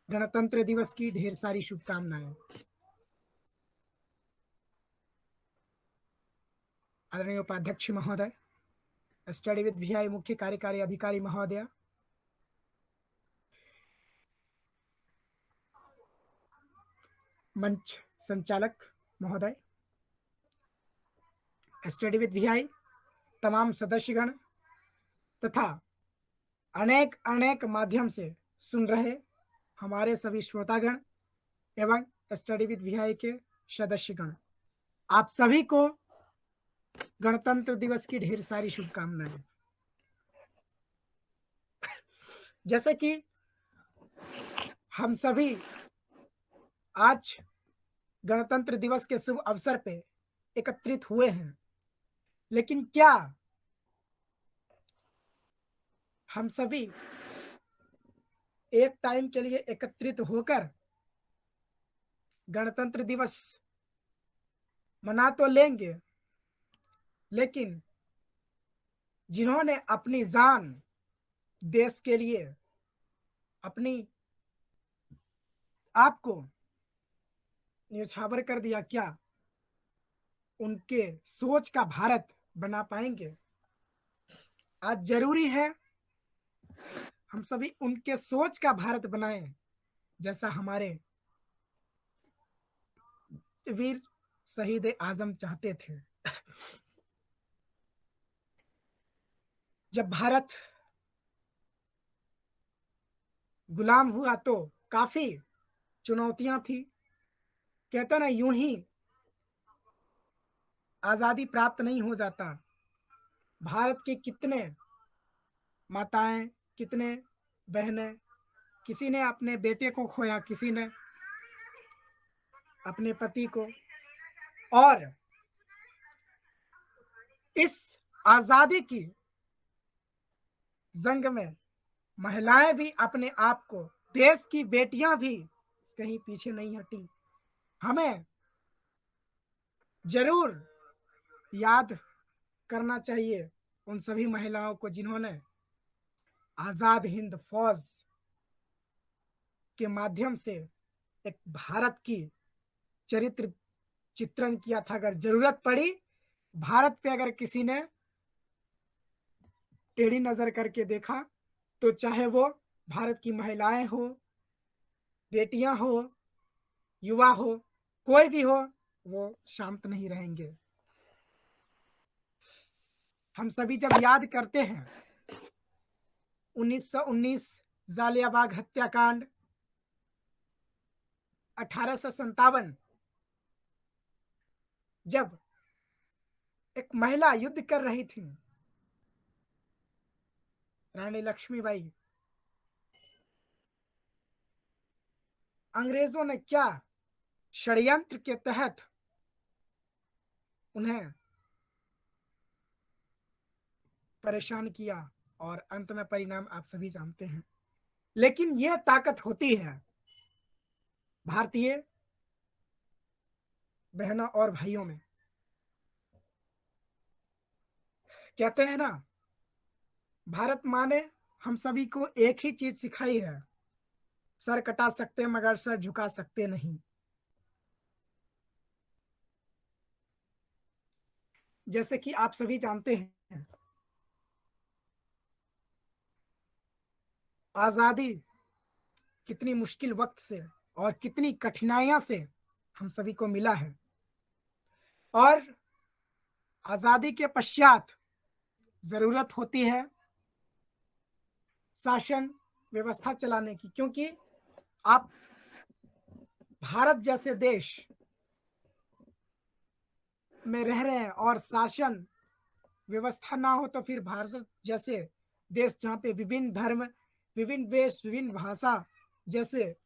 गणतंत्र दिवस की ढेर सारी शुभकामनाएं। आदरणीय उपाध्यक्ष महोदय, स्टडी विद वीआई मुख्य कार्यकारी अधिकारी महोदय, मंच संचालक महोदय, स्टडी विद वीआई तमाम सदस्यगण तथा अनेक अनेक माध्यम से सुन रहे हमारे सभी श्रोतागण एवं स्टडी विद वीआई के सदस्यगण, आप सभी को गणतंत्र दिवस की ढेर सारी शुभकामनाएं। जैसे कि हम सभी आज गणतंत्र दिवस के शुभ अवसर पे एकत्रित हुए हैं, लेकिन क्या हम सभी एक टाइम के लिए एकत्रित होकर गणतंत्र दिवस मना तो लेंगे, लेकिन जिन्होंने अपनी जान देश के लिए, अपनी आप को न्यौछावर कर दिया, क्या उनके सोच का भारत बना पाएंगे? आज जरूरी है हम सभी उनके सोच का भारत बनाएं, जैसा हमारे वीर शहीद आजम चाहते थे। जब भारत गुलाम हुआ तो काफी चुनौतियां थी। कहते ना, यूं ही आजादी प्राप्त नहीं हो जाता। भारत के कितने माताएं, कितने बहनें, किसी ने अपने बेटे को खोया, किसी ने अपने पति को, और इस आजादी की जंग में महिलाएं भी अपने आप को, देश की बेटियां भी कहीं पीछे नहीं हटी। हमें जरूर याद करना चाहिए उन सभी महिलाओं को जिन्होंने आजाद हिंद फौज के माध्यम से एक भारत की चरित्र चित्रण किया था। अगर जरूरत पड़ी, भारत पे अगर किसी ने टेढ़ी नजर करके देखा, तो चाहे वो भारत की महिलाएं हो, बेटियां हो, युवा हो, कोई भी हो, वो शांत नहीं रहेंगे। हम सभी जब याद करते हैं 1919 जालियाबाग हत्याकांड, 1857 जब एक महिला युद्ध कर रही थी, रानी लक्ष्मीबाई, अंग्रेजों ने क्या षड्यंत्र के तहत उन्हें परेशान किया, और अंत में परिणाम आप सभी जानते हैं। लेकिन यह ताकत होती है भारतीय बहनों और भाइयों में। कहते हैं ना, भारत माँ ने हम सभी को एक ही चीज सिखाई है, सर कटा सकते मगर सर झुका सकते नहीं। जैसे कि आप सभी जानते हैं, आजादी कितनी मुश्किल वक्त से और कितनी कठिनाइयों से हम सभी को मिला है, और आजादी के पश्चात जरूरत होती है शासन व्यवस्था चलाने की, क्योंकि आप भारत जैसे देश में रह रहे हैं और शासन व्यवस्था ना हो तो फिर भारत जैसे देश जहाँ पे विभिन्न धर्म, विभिन्न वेश, विभिन्न भाषा जैसे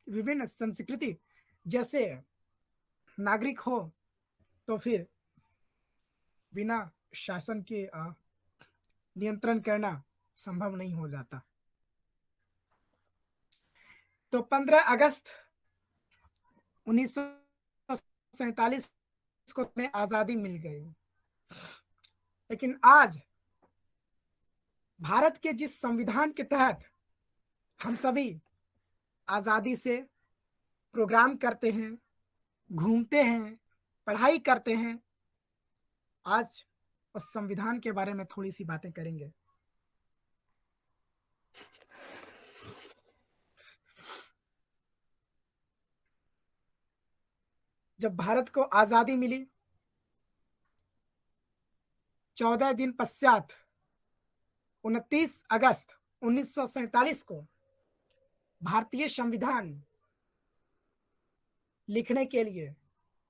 विभिन्न संस्कृति जैसे नागरिक हो, तो फिर बिना शासन के नियंत्रण करना संभव नहीं हो जाता। तो 15 अगस्त 1947 को हमें आजादी मिल गई, लेकिन आज भारत के जिस संविधान के तहत हम सभी आजादी से प्रोग्राम करते हैं, घूमते हैं, पढ़ाई करते हैं, आज उस संविधान के बारे में थोड़ी सी बातें करेंगे। जब भारत को आजादी मिली, 14 दिन पश्चात 29 अगस्त 1947 को भारतीय संविधान लिखने के लिए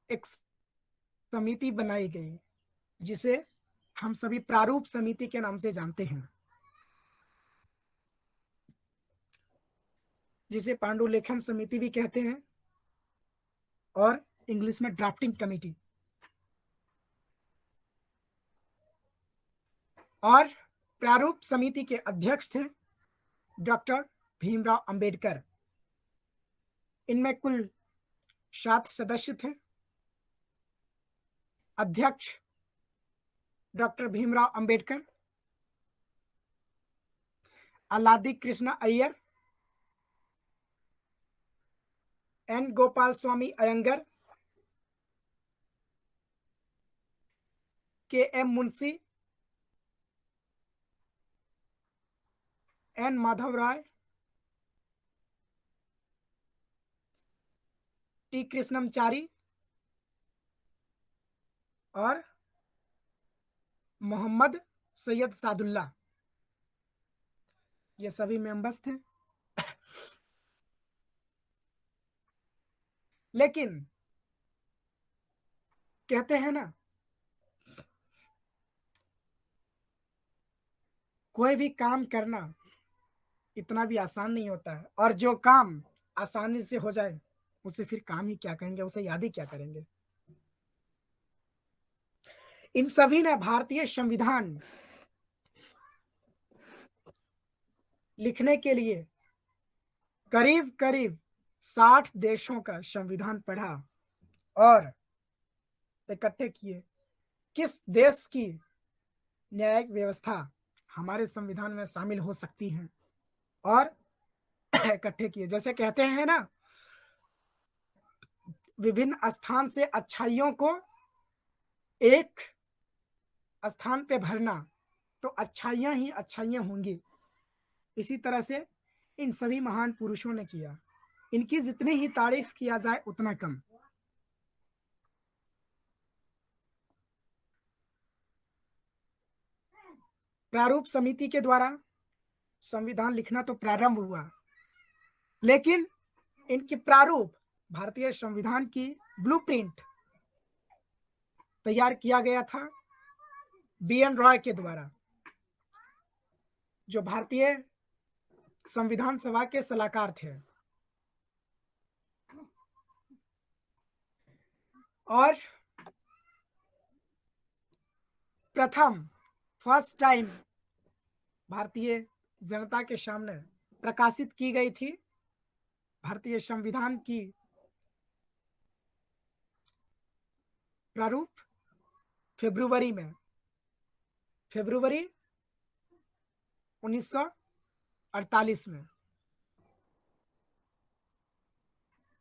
एक समिति बनाई गई, जिसे हम सभी प्रारूप समिति के नाम से जानते हैं, जिसे पांडुलेखन समिति भी कहते हैं और इंग्लिश में ड्राफ्टिंग कमेटी। और प्रारूप समिति के अध्यक्ष थे डॉक्टर भीमराव अंबेडकर। इनमें कुल 7 सदस्य थे। अध्यक्ष डॉक्टर भीमराव अंबेडकर, अलादी कृष्णा अय्यर, एन गोपाल स्वामी अयंगर, के M Munshi, N Madhav Rai, T Krishnamachari और मोहम्मद सैयद सादुल्ला, ये सभी मेंबर्स थे। लेकिन कहते हैं ना, कोई भी काम करना इतना भी आसान नहीं होता है, और जो काम आसानी से हो जाए उसे फिर काम ही क्या कहेंगे, उसे याद ही क्या करेंगे। इन सभी ने भारतीय संविधान लिखने के लिए करीब करीब 60 देशों का संविधान पढ़ा और इकट्ठे किए किस देश की न्यायिक व्यवस्था हमारे संविधान में शामिल हो सकती है, और इकट्ठे किए। जैसे कहते हैं ना, विभिन्न स्थान से अच्छाइयों को एक स्थान पे भरना, तो अच्छाइयां ही अच्छाइयां होंगी। इसी तरह से इन सभी महान पुरुषों ने किया। इनकी जितनी ही तारीफ किया जाए उतना कम। प्रारूप समिति के द्वारा संविधान लिखना तो प्रारंभ हुआ, लेकिन इनके प्रारूप, भारतीय संविधान की ब्लूप्रिंट तैयार किया गया था बी.एन. रॉय के द्वारा, जो भारतीय संविधान सभा के सलाहकार थे। और फर्स्ट टाइम भारतीय जनता के सामने प्रकाशित की गई थी। भारतीय संविधान की प्रारूप फरवरी 1948 में।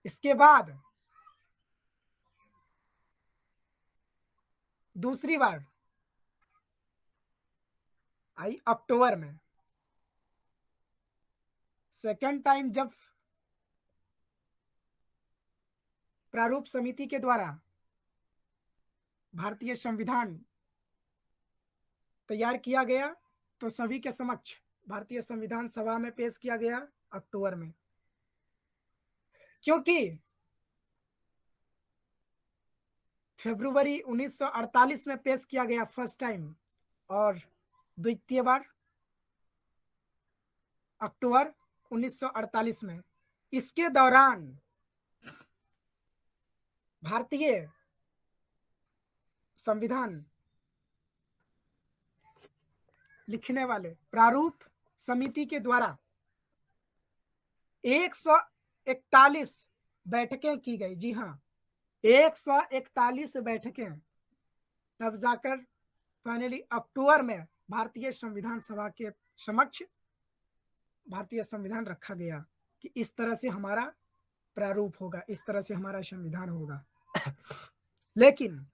इसके बाद दूसरी बार आई अक्टूबर में। सेकेंड टाइम जब प्रारूप समिति के द्वारा भारतीय संविधान तैयार किया गया तो सभी के समक्ष भारतीय संविधान सभा में पेश किया गया अक्टूबर में। क्योंकि फरवरी 1948 में पेश किया गया फर्स्ट टाइम और द्वितीय बार अक्टूबर 1948 में। इसके दौरान भारतीय संविधान लिखने वाले प्रारूप समिति के द्वारा 141 बैठकें की गई। जी हाँ, 141 बैठकें, तब जाकर फाइनली अक्टूबर में भारतीय संविधान सभा के समक्ष भारतीय संविधान रखा गया कि इस तरह से हमारा प्रारूप होगा, इस तरह से हमारा संविधान होगा। लेकिन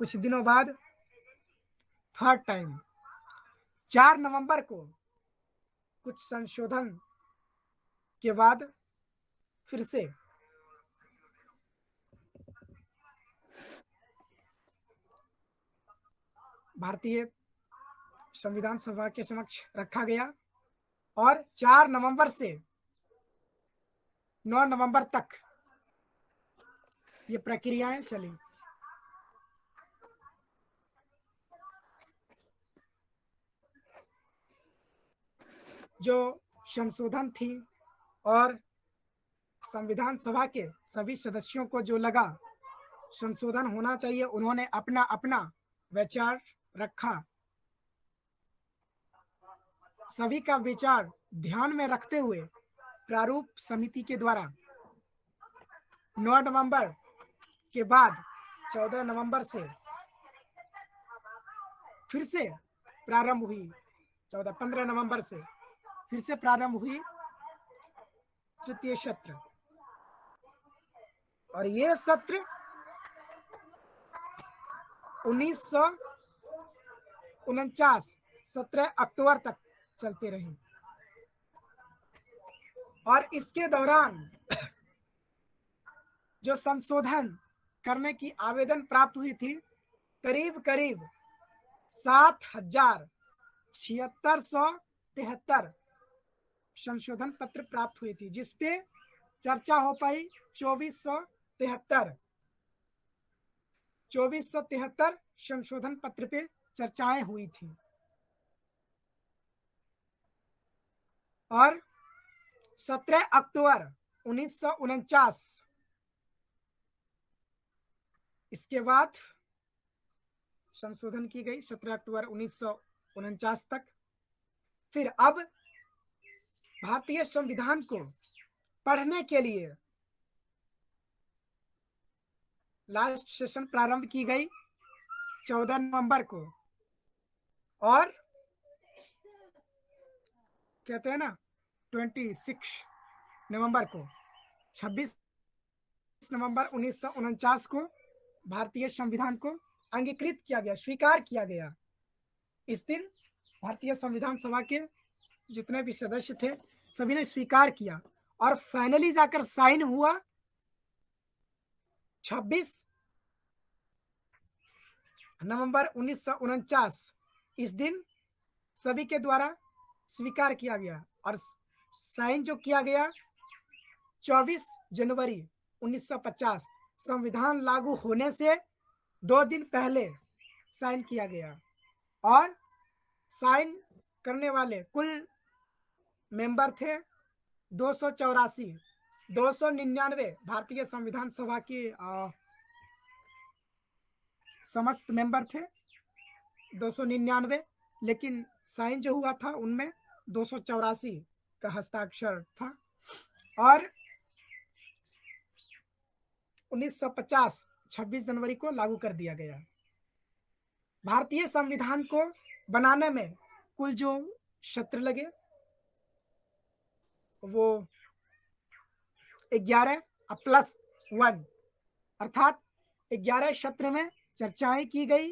कुछ दिनों बाद थर्ड टाइम 4 नवंबर को कुछ संशोधन के बाद फिर से भारतीय संविधान सभा के समक्ष रखा गया और 4 नवंबर से 9 नवंबर तक ये प्रक्रियाएं चली। जो संशोधन थी और संविधान सभा के सभी सदस्यों को जो लगा संशोधन होना चाहिए, उन्होंने अपना अपना विचार रखा। सभी का विचार ध्यान में रखते हुए प्रारूप समिति के द्वारा 9 नवंबर के बाद 14 नवंबर से फिर से प्रारंभ हुई, 15 नवंबर से फिर से प्रारंभ हुई तृतीय सत्र। और ये सत्र 1949 17 अक्टूबर तक चलते रहे। और इसके दौरान जो संशोधन करने की आवेदन प्राप्त हुई थी, करीब करीब 7,7673 संशोधन पत्र प्राप्त हुई थी, जिसपे चर्चा हो पाई 2473 संशोधन पत्र पे चर्चाएं हुई थी। और 17 अक्टूबर 1949 इसके बाद संशोधन की गई 17 अक्टूबर 1949 तक। फिर अब भारतीय संविधान को पढ़ने के लिए लास्ट सेशन प्रारंभ की गई 14 नवंबर को, और कहते हैं ना 26 नवंबर को, 26 नवंबर 1949 को भारतीय संविधान को अंगीकृत किया गया, स्वीकार किया गया। इस दिन भारतीय संविधान सभा के जितने भी सदस्य थे सभी ने स्वीकार किया और फाइनली जाकर साइन हुआ 26 नवंबर 1949। इस दिन सभी के द्वारा स्वीकार किया गया और साइन जो किया गया 24 जनवरी 1950 संविधान लागू होने से 2 दिन पहले साइन किया गया। और साइन करने वाले कुल मेंबर थे 299 भारतीय संविधान सभा के समस्त मेंबर थे। 299, लेकिन साइन जो हुआ था उनमें 284 का हस्ताक्षर था। और 1950 26 जनवरी को लागू कर दिया गया। भारतीय संविधान को बनाने में कुल जो सत्र लगे वो 11 प्लस 1, अर्थात 11 सत्र में चर्चाएं की गई,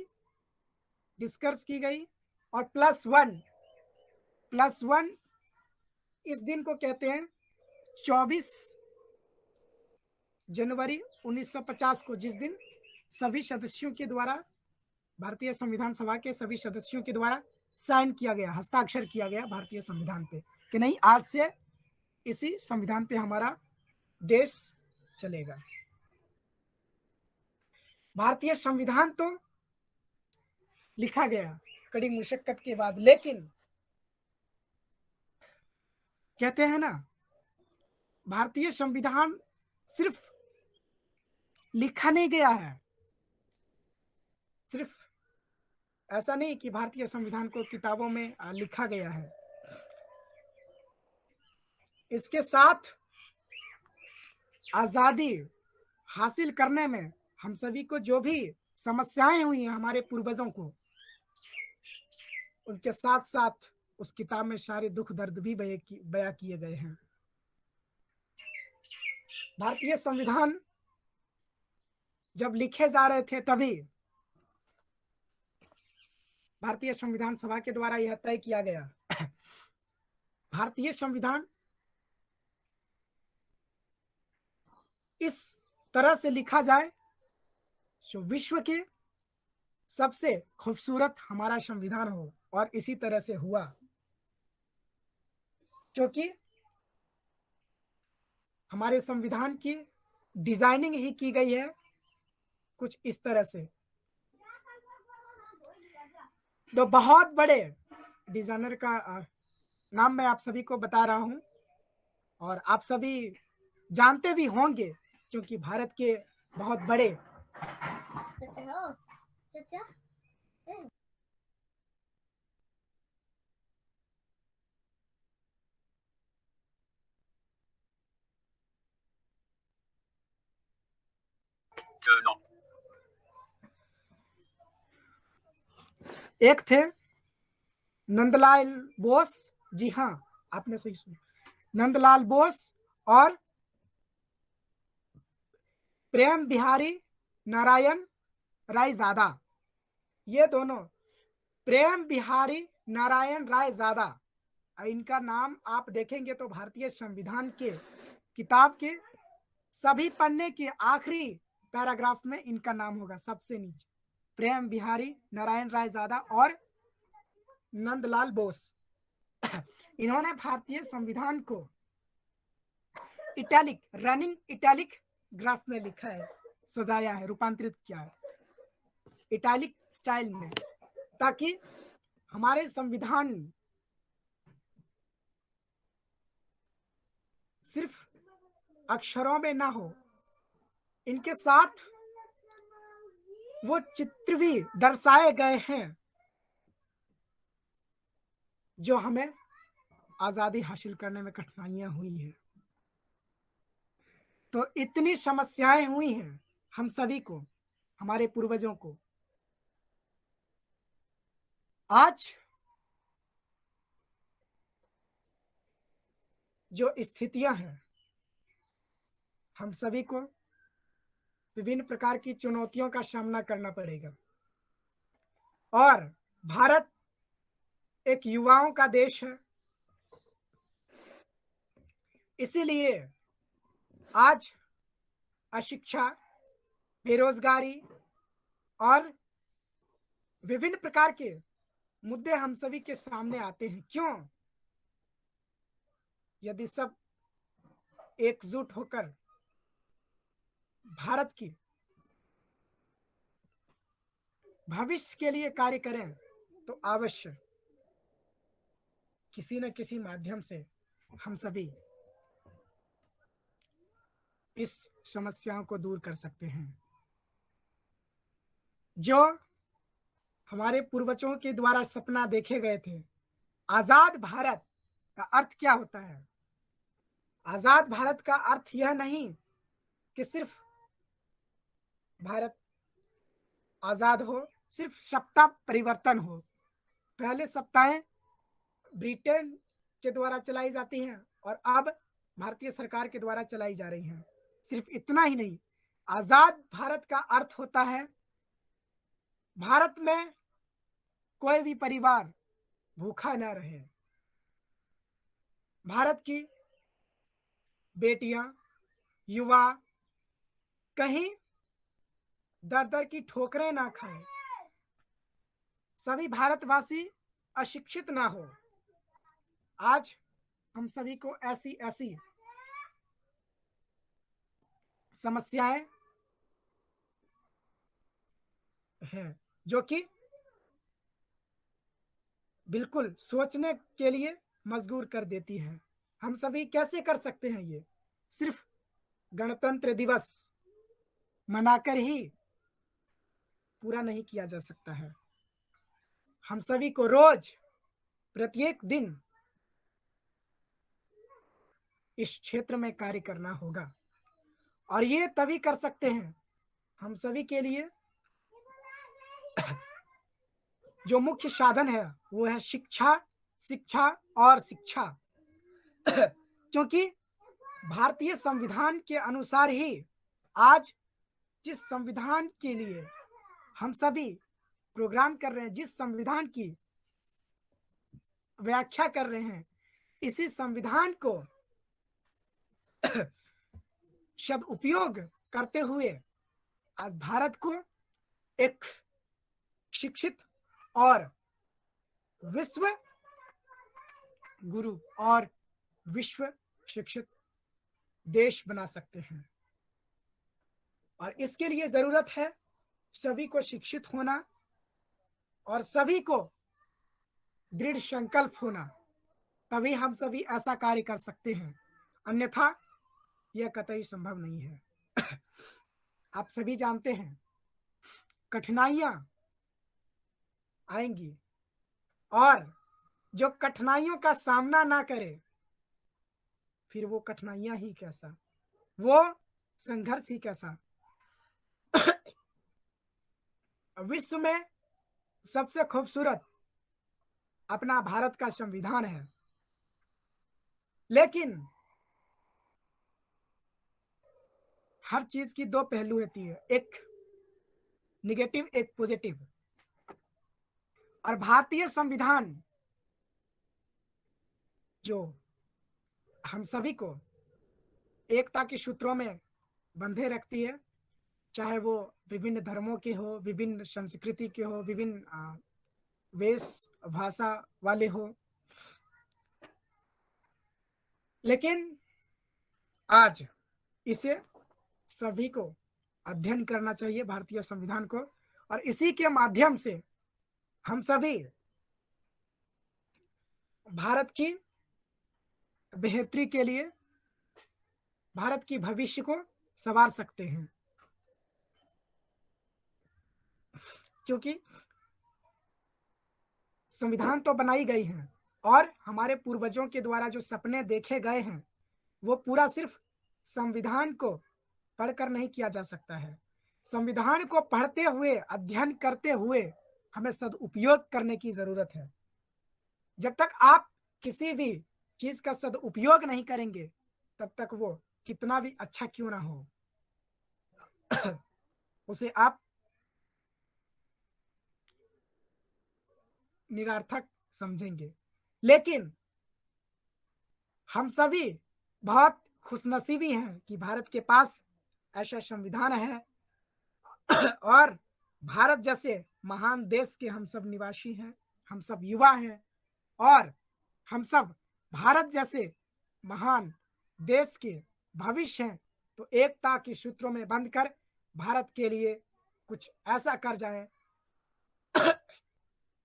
डिस्कस की गई, और प्लस वन इस दिन को कहते हैं 24 जनवरी 1950 को, जिस दिन सभी सदस्यों के द्वारा, भारतीय संविधान सभा के सभी सदस्यों के द्वारा साइन किया गया, हस्ताक्षर किया गया भारतीय संविधान पे कि नहीं, आज से इसी संविधान पे हमारा देश चलेगा। भारतीय संविधान तो लिखा गया कड़ी मुशक्कत के बाद, लेकिन कहते हैं ना, भारतीय संविधान सिर्फ लिखा नहीं गया है। सिर्फ ऐसा नहीं कि भारतीय संविधान को किताबों में लिखा गया है, इसके साथ आजादी हासिल करने में हम सभी को जो भी समस्याएं हुई हैं हमारे पूर्वजों को, उनके साथ साथ उस किताब में सारे दुख दर्द भी बयां किए गए हैं। भारतीय संविधान जब लिखे जा रहे थे तभी भारतीय संविधान सभा के द्वारा यह तय किया गया, भारतीय संविधान इस तरह से लिखा जाए जो विश्व के सबसे खूबसूरत हमारा संविधान हो, और इसी तरह से हुआ, क्योंकि हमारे संविधान की डिजाइनिंग ही की गई है कुछ इस तरह से। तो बहुत बड़े डिजाइनर का नाम मैं आप सभी को बता रहा हूं, और आप सभी जानते भी होंगे, क्योंकि भारत के बहुत बड़े एक थे नंदलाल बोस, जी हाँ आपने सही सुना, नंदलाल बोस और प्रेम बिहारी नारायण रायजादा। ये दोनों, प्रेम बिहारी नारायण रायजादा, इनका नाम आप देखेंगे तो भारतीय संविधान के किताब के सभी पन्ने के आखिरी पैराग्राफ में इनका नाम होगा सबसे नीचे, प्रेम बिहारी नारायण रायजादा और नंदलाल बोस। इन्होंने भारतीय संविधान को इटैलिक, रनिंग इटैलिक ग्राफ में लिखा है, सजाया है, रूपांतरित किया है इटैलिक स्टाइल में, ताकि हमारे संविधान सिर्फ अक्षरों में ना हो, इनके साथ वो चित्र भी दर्शाए गए हैं जो हमें आजादी हासिल करने में कठिनाइयां हुई हैं। तो इतनी समस्याएं हुई हैं हम सभी को, हमारे पूर्वजों को। आज जो स्थितियां हैं, हम सभी को विभिन्न प्रकार की चुनौतियों का सामना करना पड़ेगा, और भारत एक युवाओं का देश है, इसीलिए आज अशिक्षा, बेरोजगारी और विभिन्न प्रकार के मुद्दे हम सभी के सामने आते हैं। क्यों? यदि सब एकजुट होकर भारत की भविष्य के लिए कार्य करें तो अवश्य किसी न किसी माध्यम से हम सभी इस समस्याओं को दूर कर सकते हैं। जो हमारे पूर्वजों के द्वारा सपना देखे गए थे। आजाद भारत का अर्थ क्या होता है? आजाद भारत का अर्थ यह नहीं कि सिर्फ भारत आजाद हो, सिर्फ सत्ता परिवर्तन हो। पहले सत्ताएं ब्रिटेन के द्वारा चलाई जाती हैं और अब भारतीय सरकार के द्वारा चलाई जा रही हैं। सिर्फ इतना ही नहीं, आजाद भारत का अर्थ होता है भारत में कोई भी परिवार भूखा न रहे। भारत की बेटियां, युवा कहीं दर दर की ठोकरें ना खाएं, सभी भारतवासी अशिक्षित ना हो। आज हम सभी को ऐसी ऐसी समस्याएं हैं जो कि बिल्कुल सोचने के लिए मजबूर कर देती है। हम सभी कैसे कर सकते हैं ये? सिर्फ गणतंत्र दिवस मनाकर ही पूरा नहीं किया जा सकता है। हम सभी को रोज प्रत्येक दिन इस क्षेत्र में कार्य करना होगा और ये तभी कर सकते हैं हम सभी के लिए जो मुख्य साधन है वो है शिक्षा, शिक्षा और शिक्षा। क्योंकि भारतीय संविधान के अनुसार ही आज जिस संविधान के लिए हम सभी प्रोग्राम कर रहे हैं, जिस संविधान की व्याख्या कर रहे हैं, इसी संविधान को सदुपयोग करते हुए आज भारत को एक शिक्षित और विश्व गुरु और विश्व शिक्षित देश बना सकते हैं। और इसके लिए जरूरत है सभी को शिक्षित होना और सभी को दृढ़ संकल्प होना, तभी हम सभी ऐसा कार्य कर सकते हैं, अन्यथा यह कतई संभव नहीं है। आप सभी जानते हैं कठिनाइयां आएंगी और जो कठिनाइयों का सामना ना करे फिर वो कठिनाइयां ही कैसा, वो संघर्ष ही कैसा। विश्व में सबसे खूबसूरत अपना भारत का संविधान है, लेकिन हर चीज की दो पहलू होती है, एक निगेटिव एक पॉजिटिव। और भारतीय संविधान जो हम सभी को एकता के सूत्रों में बंधे रखती है, चाहे वो विभिन्न धर्मों के हो, विभिन्न संस्कृति के हो, विभिन्न वेश भाषा वाले हो, लेकिन आज इसे सभी को अध्ययन करना चाहिए भारतीय संविधान को, और इसी के माध्यम से हम सभी भारत की बेहतरी के लिए भारत की भविष्य को संवार सकते हैं। क्योंकि संविधान तो बनाई गई है और हमारे पूर्वजों के द्वारा जो सपने देखे गए हैं वो पूरा सिर्फ संविधान को पढ़कर नहीं किया जा सकता है। संविधान को पढ़ते हुए, अध्ययन करते हुए हमें सदुपयोग करने की जरूरत है। जब तक आप किसी भी चीज का सदुपयोग नहीं करेंगे तब तक वो कितना भी अच्छा क्यों ना हो उसे आप निरर्थक समझेंगे। लेकिन हम सभी बहुत खुशनसीबी हैं कि भारत के पास ऐसा संविधान है और भारत जैसे महान देश के हम सब निवासी हैं, हम सब युवा हैं और हम सब भारत जैसे महान देश के भविष्य हैं। तो एकता के सूत्रों में बंधकर भारत के लिए कुछ ऐसा कर जाएं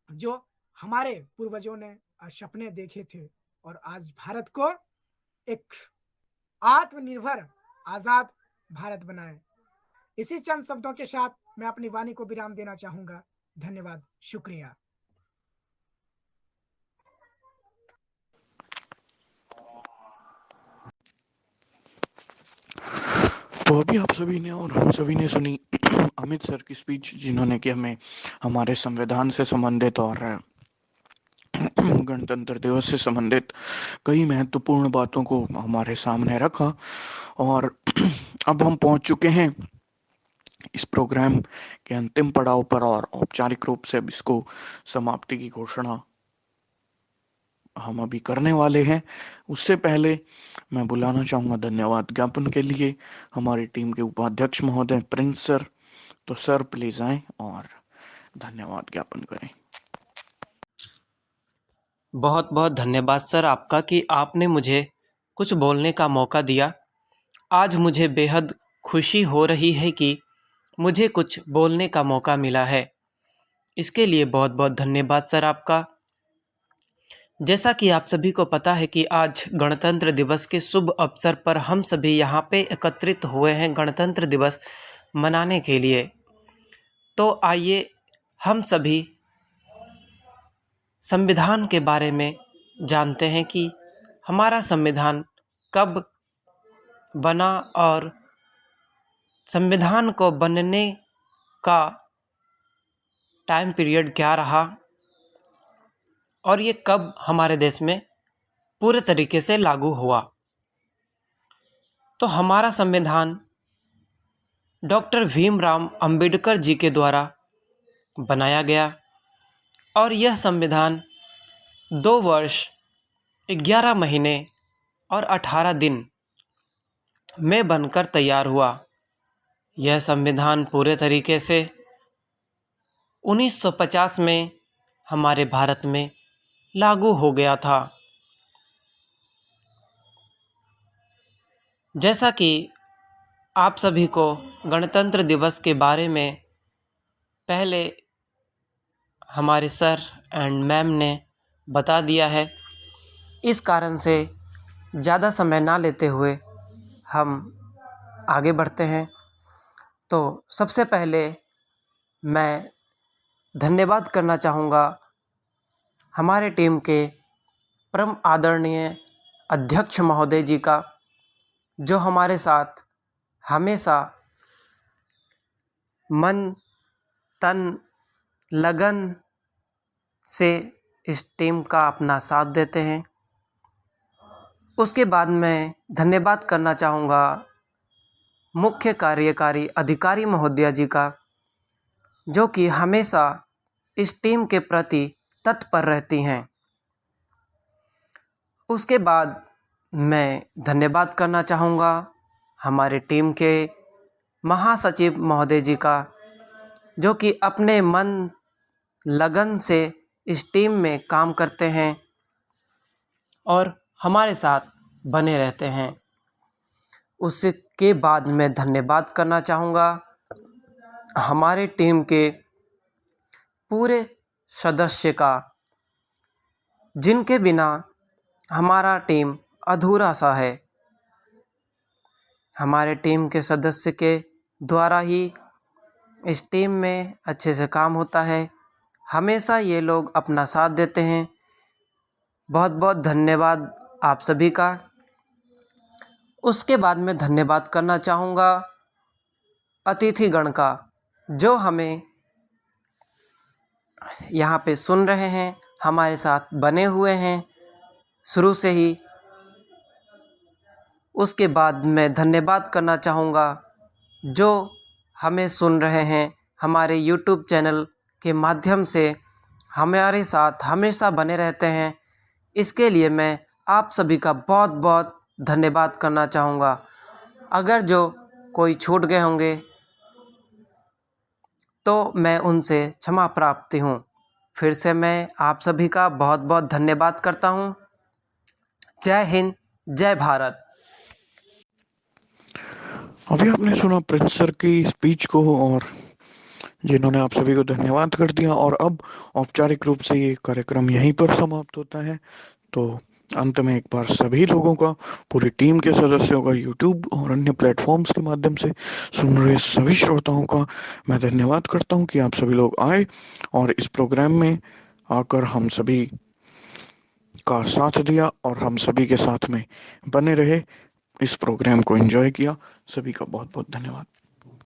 जो हमारे पूर्वजों ने सपने देखे थे और आज भारत को एक आत्मनिर्भर आजाद भारत बनाए। इसी चंद शब्दों के साथ मैं अपनी वाणी को विराम देना चाहूंगा। धन्यवाद, शुक्रिया। तो अभी आप सभी ने और हम सभी ने सुनी अमित सर की स्पीच, जिन्होंने कि हमें हमारे संविधान से संबंधित और गणतंत्र दिवस से संबंधित कई महत्वपूर्ण बातों को हमारे सामने रखा। और अब हम पहुंच चुके हैं इस प्रोग्राम के अंतिम पड़ाव पर, और औपचारिक रूप से अब इसको समाप्ति की घोषणा हम अभी करने वाले हैं। उससे पहले मैं बुलाना चाहूंगा धन्यवाद ज्ञापन के लिए हमारी टीम के उपाध्यक्ष महोदय प्रिंस सर। तो सर प्लीज आए और धन्यवाद ज्ञापन करें। बहुत बहुत धन्यवाद सर आपका कि आपने मुझे कुछ बोलने का मौका दिया। आज मुझे बेहद खुशी हो रही है कि मुझे कुछ बोलने का मौका मिला है। इसके लिए बहुत बहुत धन्यवाद सर आपका। जैसा कि आप सभी को पता है कि आज गणतंत्र दिवस के शुभ अवसर पर हम सभी यहाँ पे एकत्रित हुए हैं गणतंत्र दिवस मनाने के लिए। तो आइए हम सभी संविधान के बारे में जानते हैं कि हमारा संविधान कब बना और संविधान को बनने का टाइम पीरियड क्या रहा और ये कब हमारे देश में पूरे तरीके से लागू हुआ। तो हमारा संविधान डॉक्टर भीमराव अंबेडकर जी के द्वारा बनाया गया और यह संविधान 2 वर्ष 11 महीने और 18 दिन में बनकर तैयार हुआ। यह संविधान पूरे तरीके से 1950 में हमारे भारत में लागू हो गया था। जैसा कि आप सभी को गणतंत्र दिवस के बारे में पहले हमारे सर एंड मैम ने बता दिया है, इस कारण से ज़्यादा समय ना लेते हुए हम आगे बढ़ते हैं। तो सबसे पहले मैं धन्यवाद करना चाहूँगा हमारे टीम के परम आदरणीय अध्यक्ष महोदय जी का, जो हमारे साथ हमेशा मन तन लगन से इस टीम का अपना साथ देते हैं। उसके बाद मैं धन्यवाद करना चाहूँगा मुख्य कार्यकारी अधिकारी महोदया जी का, जो कि हमेशा इस टीम के प्रति तत्पर रहती हैं। उसके बाद मैं धन्यवाद करना चाहूँगा हमारे टीम के महासचिव महोदय जी का, जो कि अपने मन लगन से इस टीम में काम करते हैं और हमारे साथ बने रहते हैं। उसके बाद मैं धन्यवाद करना चाहूँगा हमारे टीम के पूरे सदस्य का, जिनके बिना हमारा टीम अधूरा सा है। हमारे टीम के सदस्य के द्वारा ही इस टीम में अच्छे से काम होता है। हमेशा ये लोग अपना साथ देते हैं। बहुत बहुत धन्यवाद आप सभी का। उसके बाद मैं धन्यवाद करना चाहूँगा अतिथिगण का, जो हमें यहाँ पे सुन रहे हैं, हमारे साथ बने हुए हैं शुरू से ही। उसके बाद मैं धन्यवाद करना चाहूँगा जो हमें सुन रहे हैं हमारे YouTube चैनल के माध्यम से, हमारे साथ हमेशा बने रहते हैं। इसके लिए मैं आप सभी का बहुत बहुत धन्यवाद करना चाहूँगा। अगर जो कोई छूट गए होंगे तो मैं उनसे क्षमा प्रार्थी हूँ। फिर से मैं आप सभी का बहुत बहुत धन्यवाद करता हूँ। जय हिंद, जय भारत। अभी आपने सुना प्रिंस सर की स्पीच को, और जिन्होंने आप सभी को धन्यवाद कर दिया। और अब औपचारिक रूप से ये कार्यक्रम यहीं पर समाप्त होता है। तो अंत में एक बार सभी लोगों का, पूरी टीम के सदस्यों का, यूट्यूब और अन्य प्लेटफॉर्म्स के माध्यम से सुन रहे सभी श्रोताओं का मैं धन्यवाद करता हूं कि आप सभी लोग आए और इस प्रोग्राम में आकर हम सभी का साथ दिया और हम सभी के साथ में बने रहे, इस प्रोग्राम को एंजॉय किया। सभी का बहुत बहुत धन्यवाद।